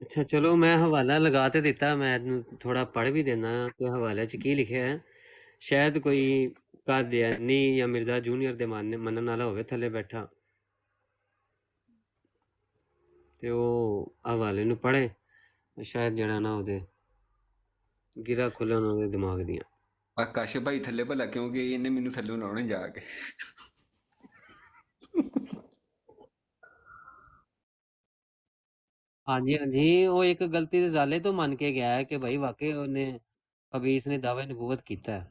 ਅੱਛਾ ਚਲੋ ਮੈਂ ਹਵਾਲਾ ਲਗਾ ਤੇ ਦਿੱਤਾ, ਮੈਂ ਥੋੜਾ ਪੜ੍ਹ ਵੀ ਦੇਣਾ ਕਿ ਹਵਾਲੇ 'ਚ ਕੀ ਲਿਖਿਆ ਹੈ। ਸ਼ਾਇਦ ਕੋਈ ਕਾਦੀਆਨੀ ਜਾਂ ਮਿਰਜ਼ਾ ਜੂਨੀਅਰ ਦੇ ਮੰਨਣ ਵਾਲਾ ਹੋਵੇ ਥੱਲੇ ਬੈਠਾ, ਤੇ ਉਹ ਹਵਾਲੇ ਨੂੰ ਪੜ੍ਹੇ, ਸ਼ਾਇਦ ਜਿਹੜਾ ਨਾ ਉਹਦੇ ਗਿਰਾ ਖੁੱਲਣ ਉਹਦੇ ਦਿਮਾਗ ਦੀਆਂ। ਕਾਸ਼ਿਫ ਭਾਈ ਥੱਲੇ ਭਲਾ ਕਿਉਂਕਿ ਇਹਨੇ ਮੈਨੂੰ ਥੱਲੇ ਲਾਉਣੇ ਜਾ ਕੇ। ਹਾਂਜੀ ਉਹ ਇੱਕ ਗਲਤੀ ਦੇ ਜ਼ਾਲੇ ਤੋਂ ਮੰਨ ਕੇ ਗਿਆ ਹੈ ਕਿ ਭਾਈ ਵਾਕਈ ਉਹਨੇ ਹਬੀਸ ਨੇ ਦਾਅਵੇ ਨਬੂਵਤ ਕੀਤਾ ਹੈ।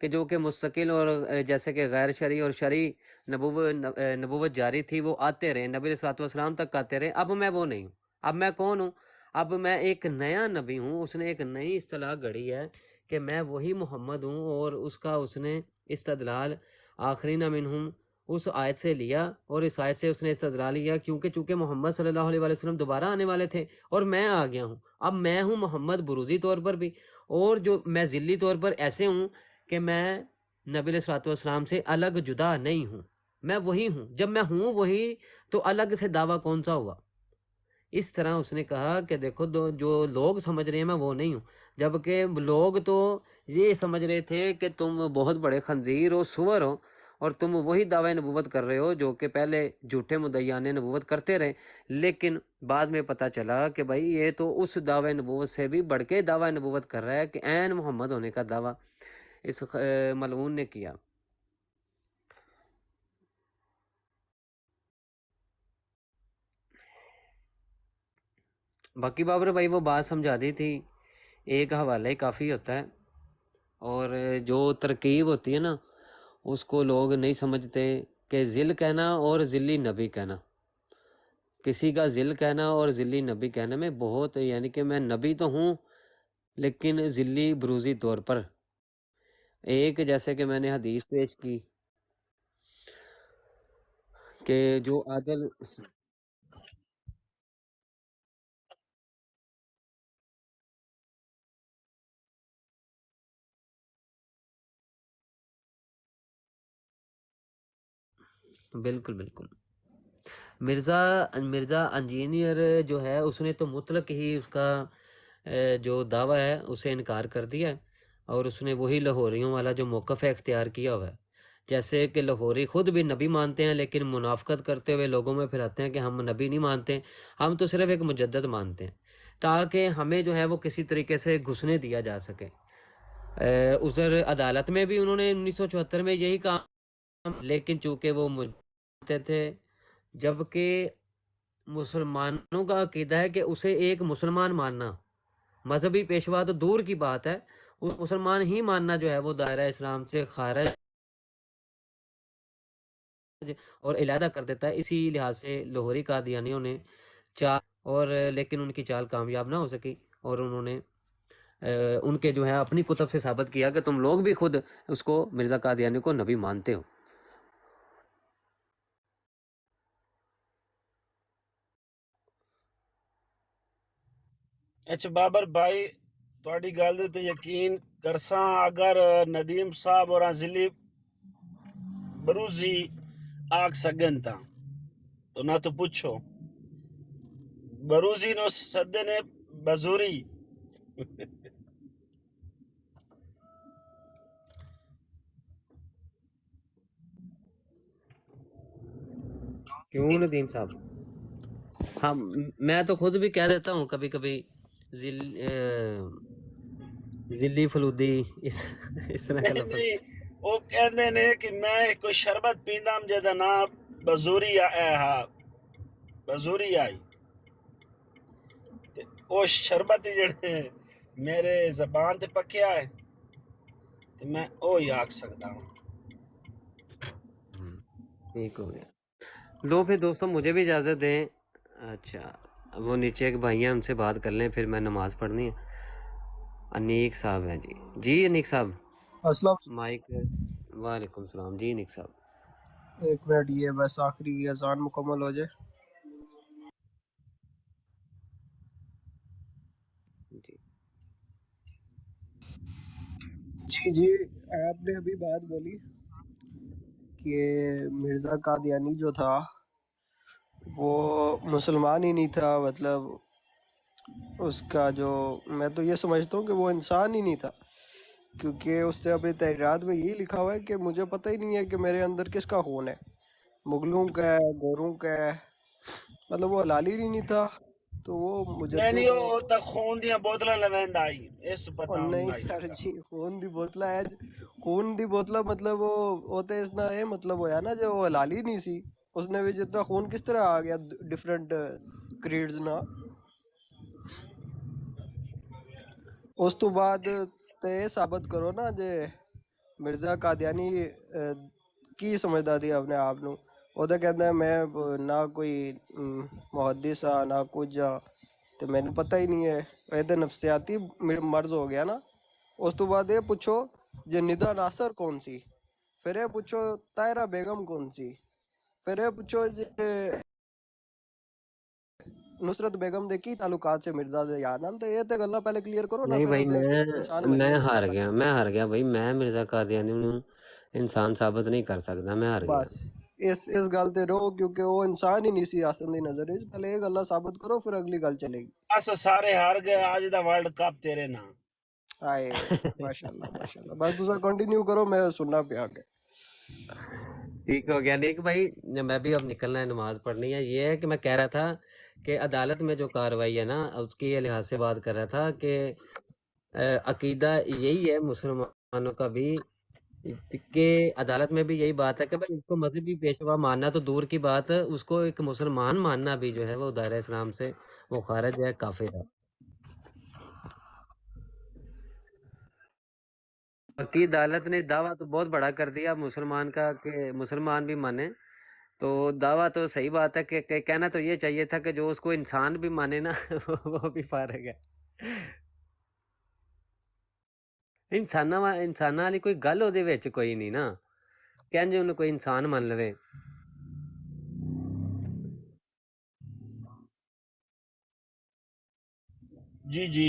کہ جو کہ مستقل اور جیسے کہ غیر شرعی اور شرعی نبوت جاری تھی وہ آتے رہے، نبی علیہ الصلوۃ والسلام تک آتے رہے. اب میں وہ نہیں ہوں. اب میں کون ہوں؟ اب میں ایک نیا نبی ہوں. اس نے ایک نئی اصطلاح گھڑی ہے کہ میں وہی محمد ہوں، اور اس نے استدلال آخرین منہم اس آیت سے لیا، اور اس آیت سے اس نے استدلال لیا چونکہ محمد صلی اللہ علیہ وسلم دوبارہ آنے والے تھے اور میں آ گیا ہوں. اب میں ہوں محمد بروزی طور پر بھی، اور جو میں ذلی طور پر ایسے ہوں کہ میں نبی علیہ الصلوۃ والسلام سے الگ جدا نہیں ہوں. میں وہی ہوں. جب میں ہوں وہی تو الگ سے دعویٰ کون سا ہوا؟ اس طرح اس نے کہا کہ دیکھو جو لوگ سمجھ رہے ہیں میں وہ نہیں ہوں، جبکہ لوگ تو یہ سمجھ رہے تھے کہ تم بہت بڑے خنزیر ہو، سور ہو، اور تم وہی دعوی نبوت کر رہے ہو جو کہ پہلے جھوٹے مدعیان نبوت کرتے رہے. لیکن بعد میں پتہ چلا کہ بھائی یہ تو اس دعوی نبوت سے بھی بڑھ کے دعوی نبوت کر رہا ہے کہ عین محمد ہونے کا دعویٰ اس ملعون نے کیا. باقی بابر بھائی وہ بات سمجھا دی تھی، ایک حوالہ ہی کافی ہوتا ہے، اور جو ترکیب ہوتی ہے نا اس کو لوگ نہیں سمجھتے کہ ذل کہنا اور ذلی نبی کہنا. کسی کا ذل کہنا اور ذلی نبی کہنے میں بہت، یعنی کہ میں نبی تو ہوں لیکن ذلی بروزی طور پر. ایک جیسے کہ میں نے حدیث پیش کی کہ جو عادل بالکل بالکل مرزا انجینئر جو ہے اس نے تو مطلق ہی اس کا جو دعویٰ ہے اسے انکار کر دیا ہے، اور اس نے وہی لاہوریوں والا جو موقف ہے اختیار کیا ہوا ہے. جیسے کہ لاہوری خود بھی نبی مانتے ہیں لیکن منافقت کرتے ہوئے لوگوں میں پھراتے ہیں کہ ہم نبی نہیں مانتے، ہم تو صرف ایک مجدد مانتے ہیں، تاکہ ہمیں جو ہے وہ کسی طریقے سے گھسنے دیا جا سکے. عذر عدالت میں بھی انہوں نے 1974 میں یہی کہا، لیکن چونکہ وہ مانتے تھے، جبکہ مسلمانوں کا عقیدہ ہے کہ اسے ایک مسلمان ماننا، مذہبی پیشوا تو دور کی بات ہے، اس مسلمان ہی ماننا جو ہے وہ دائرہ اسلام سے خارج اور علیحدہ کر دیتا ہے. اسی لحاظ سے لاہوری قادیانیوں نے لیکن ان کی چال کامیاب نہ ہو سکی، اور انہوں نے ان کے جو ہے اپنی کتب سے ثابت کیا کہ تم لوگ بھی خود اس کو مرزا قادیانی کو نبی مانتے ہو. اچھا بابر بھائی تھوڑی گل تے یقین کرساں اگر ندیم صاحب اور ضلع بروزی آگ سگن تا تو نہ تو پوچھو بروزی نو سدے نے بزوری. کیوں ندیم صاحب؟ ہاں میں تو خود بھی کہہ دیتا ہوں کبھی کبھی ذلی فلودی اس طرح کا لفظ. نہیں وہ کہندے نے کہ میں کوئی شربت پیندام جے دا نام بزوری بزوری آئی تے او شربت ہی جڑے میرے زبان تے پکیا ہے تے میں او ہی آکھ سکتا ہوں. ٹھیک ہو گیا. لو پھر دوستوں مجھے بھی اجازت دیں. اچھا وہ نیچے ایک بھائی ہیں ان سے بات کر لیں، پھر میں نماز پڑھنی ہے. انیک صاحب ہیں جی انیک صاحب السلام مائک. وعلیکم السلام جی انیک صاحب. ایک منٹ یہ بس آخری اذان مکمل ہو جائے. جی آپ نے ابھی بات بولی کہ مرزا قادیانی جو تھا وہ مسلمان ہی نہیں تھا، مطلب اس کا جو میں تو یہ سمجھتا ہوں کہ وہ انسان ہی نہیں تھا، کیونکہ اس نے اپنی تحریرات میں یہی لکھا ہوا ہے کہ مجھے پتہ ہی نہیں ہے کہ میرے اندر کس کا خون ہے، مغلوں کا ہے گوروں کا ہے، مطلب وہ حلال ہی نہیں تھا. تو وہ نہیں مجدد نہیں وہ تا خون دیاں بوتلاں لویندا آئی اس پتہ اور ہوں نہیں بھائی. سر جی خون دی بوتلا ہے، خون دی بوتلا مطلب وہ ہوتے اس نا یہ مطلب ہویا نا جو وہ حلال ہی نہیں سی، اس نے بھی جتنا خون کس طرح آ گیا ڈفرینٹ کریڈز نا. اس تو بعد تے یہ ثابت کرو نا جے مرزا قادیانی کی سمجھدا سی اپنے آپ نو وہ تو کہندا ہے میں نہ کوئی محدث ہاں نہ کچھ ہاں تے مینوں پتہ ہی نہیں ہے یہ تو نفسیاتی مرض ہو گیا نا اس تو بعد یہ پوچھو جے ندا ناصر کون سی پھر یہ پوچھو طاہرہ بیگم کون سی پھر یہ پوچھو جے نصرت بیگم دے کی تعلقات سے مرزا دے یار نال تے یہ تے گلاں پہلے کلیئر کرو نا نہیں پھر بھائی اودے انسان بن میں جائے ہار گیا بھائی میں مرزا قادیانی نو انسان ثابت نہیں کر سکتا میں ہار گیا بس اس گل تے رہو کیونکہ وہ انسان ہی نہیں سی حسن دی نظر وچ پہلے یہ گلاں ثابت کرو پھر اگلی گل چلے گی بس سارے ہار گئے اج دا ورلڈ کپ تیرے نام ہائے ماشاءاللہ بس تساں کنٹینیو کرو میں سننا پیا کے ٹھیک ہو گیا نیک بھائی میں بھی اب نکلنا ہے نماز پڑھنی ہے یہ ہے کہ میں کہہ رہا تھا کہ عدالت میں جو کارروائی ہے نا اس کی یہ لحاظ سے بات کر رہا تھا کہ عقیدہ یہی ہے مسلمانوں کا بھی کہ عدالت میں بھی یہی بات ہے کہ بھائی اس کو مذہبی پیشوا ماننا تو دور کی بات ہے اس کو ایک مسلمان ماننا بھی جو ہے وہ دائرہ اسلام سے وہ خارج ہے کافر ہے باقی عدالت نے دعویٰ تو بہت بڑا کر دیا مسلمان کا کہ مسلمان بھی مانے تو دعویٰ تو صحیح بات ہے کہ کہنا تو یہ چاہیے تھا کہ جو اس کو انسان بھی مانے نا وہ بھی فارغ ہے انساناں والی کوئی گل ਉਹਦੇ ਵਿੱਚ ਕੋਈ ਨਹੀਂ ਨਾ ਕਹਿੰਦੇ ਉਹਨੂੰ ਕੋਈ ਇਨਸਾਨ ਮੰਨ ਲਵੇ جی جی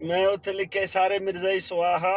میں اتنے لکھے سارے مرزائی سواہا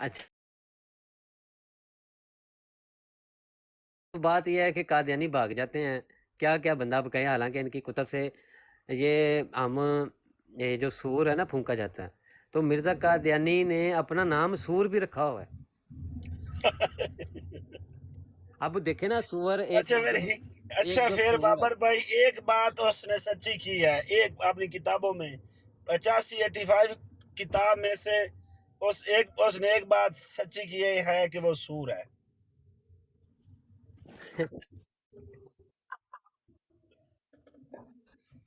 اچھا بات یہ ہے کہ قادیانی بھاگ جاتے ہیں کیا کیا بندہ بکایا حالانکہ ان کی کتب سے یہ ہم یہ جو سور ہے نا پھونکا جاتا ہے تو مرزا قادیانی نے اپنا نام سور بھی رکھا ہوا ہے اب دیکھیں نا سور اچھا پھر بابر بھائی ایک بات اس نے سچی کی ہے ایک اپنی کتابوں میں 85 کتاب میں سے اس نے ایک بات سچی کی ہے کہ وہ سور ہے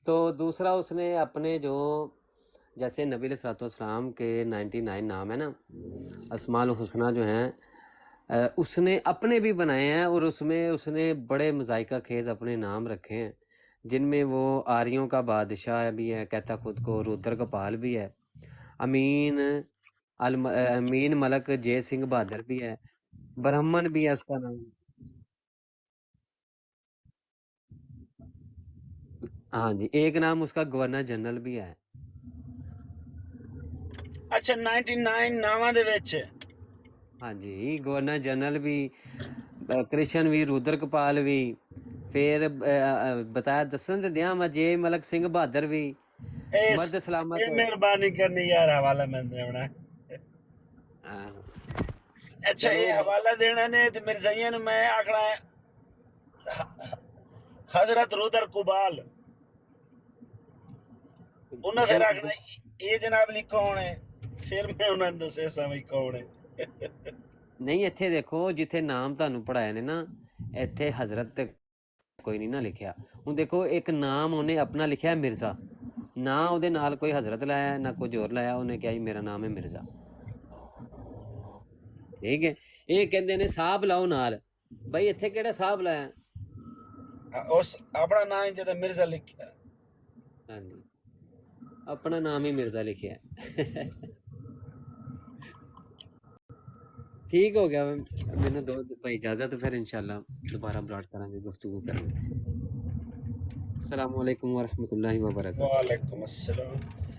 تو دوسرا اس نے اپنے جو جیسے نبی علیہ السلام کے 99 نام ہے نا اسماء الحسنہ جو ہیں اس نے اپنے بھی بنائے ہیں اور اس میں اس نے بڑے مذائقہ خیز اپنے نام رکھے ہیں جن میں وہ آریوں کا بادشاہ بھی ہے کہتا خود کو رودر کپال بھی ہے امین ملک جے سنگھ بہادر بھی ہے برہمن بھی ہے اس کا نام ہاں جی ایک نام اس کا گورنر جنرل بھی ہے اچھا 99 ناماں دے وچ ہاں جی گورنر جنرل بھی کرشن بھی رودر کپال بھی پھر بتایا دسن تے دیاں میں جے ملک سنگھ بہادر بھی مرد سلامت مہربانی کرنی یار حوالہ میں دینا اچھا یہ حوالہ دینا نے تے مرزائیاں نو میں آکھنا ہے حضرت رودر کپال انہاں پھر آکھنا یہ جناب لی کون ہے پھر میں انہاں نے دسے سمجھ کون ہے نہیں ایتھے دیکھو جتھے نام تانوں پڑھائے نے نا ایتھے حضرت تے کوئی نہیں نہ لکھیا ہوں دیکھو ایک نام انہیں اپنا لکھیا ہے مرزا نہ اودے نال کوئی حضرت لایا ہے نہ کچھ اور لایا انہیں کہا میرا نام ہے مرزا ٹھیک ہے یہ کہندے نے صاحب لاؤ نال بھائی ایتھے کیڑا صاحب لایا اس اپنا نام جدا مرزا لکھیا ہاں جی اپنا نام ہی مرزا لکھیا ہے ٹھیک ہو گیا میں نے دو بھائی اجازت پھر انشاءاللہ دوبارہ براڈ کریں گے گفتگو کریں گے السلام علیکم ورحمۃ اللہ وبرکاتہ وعلیکم السلام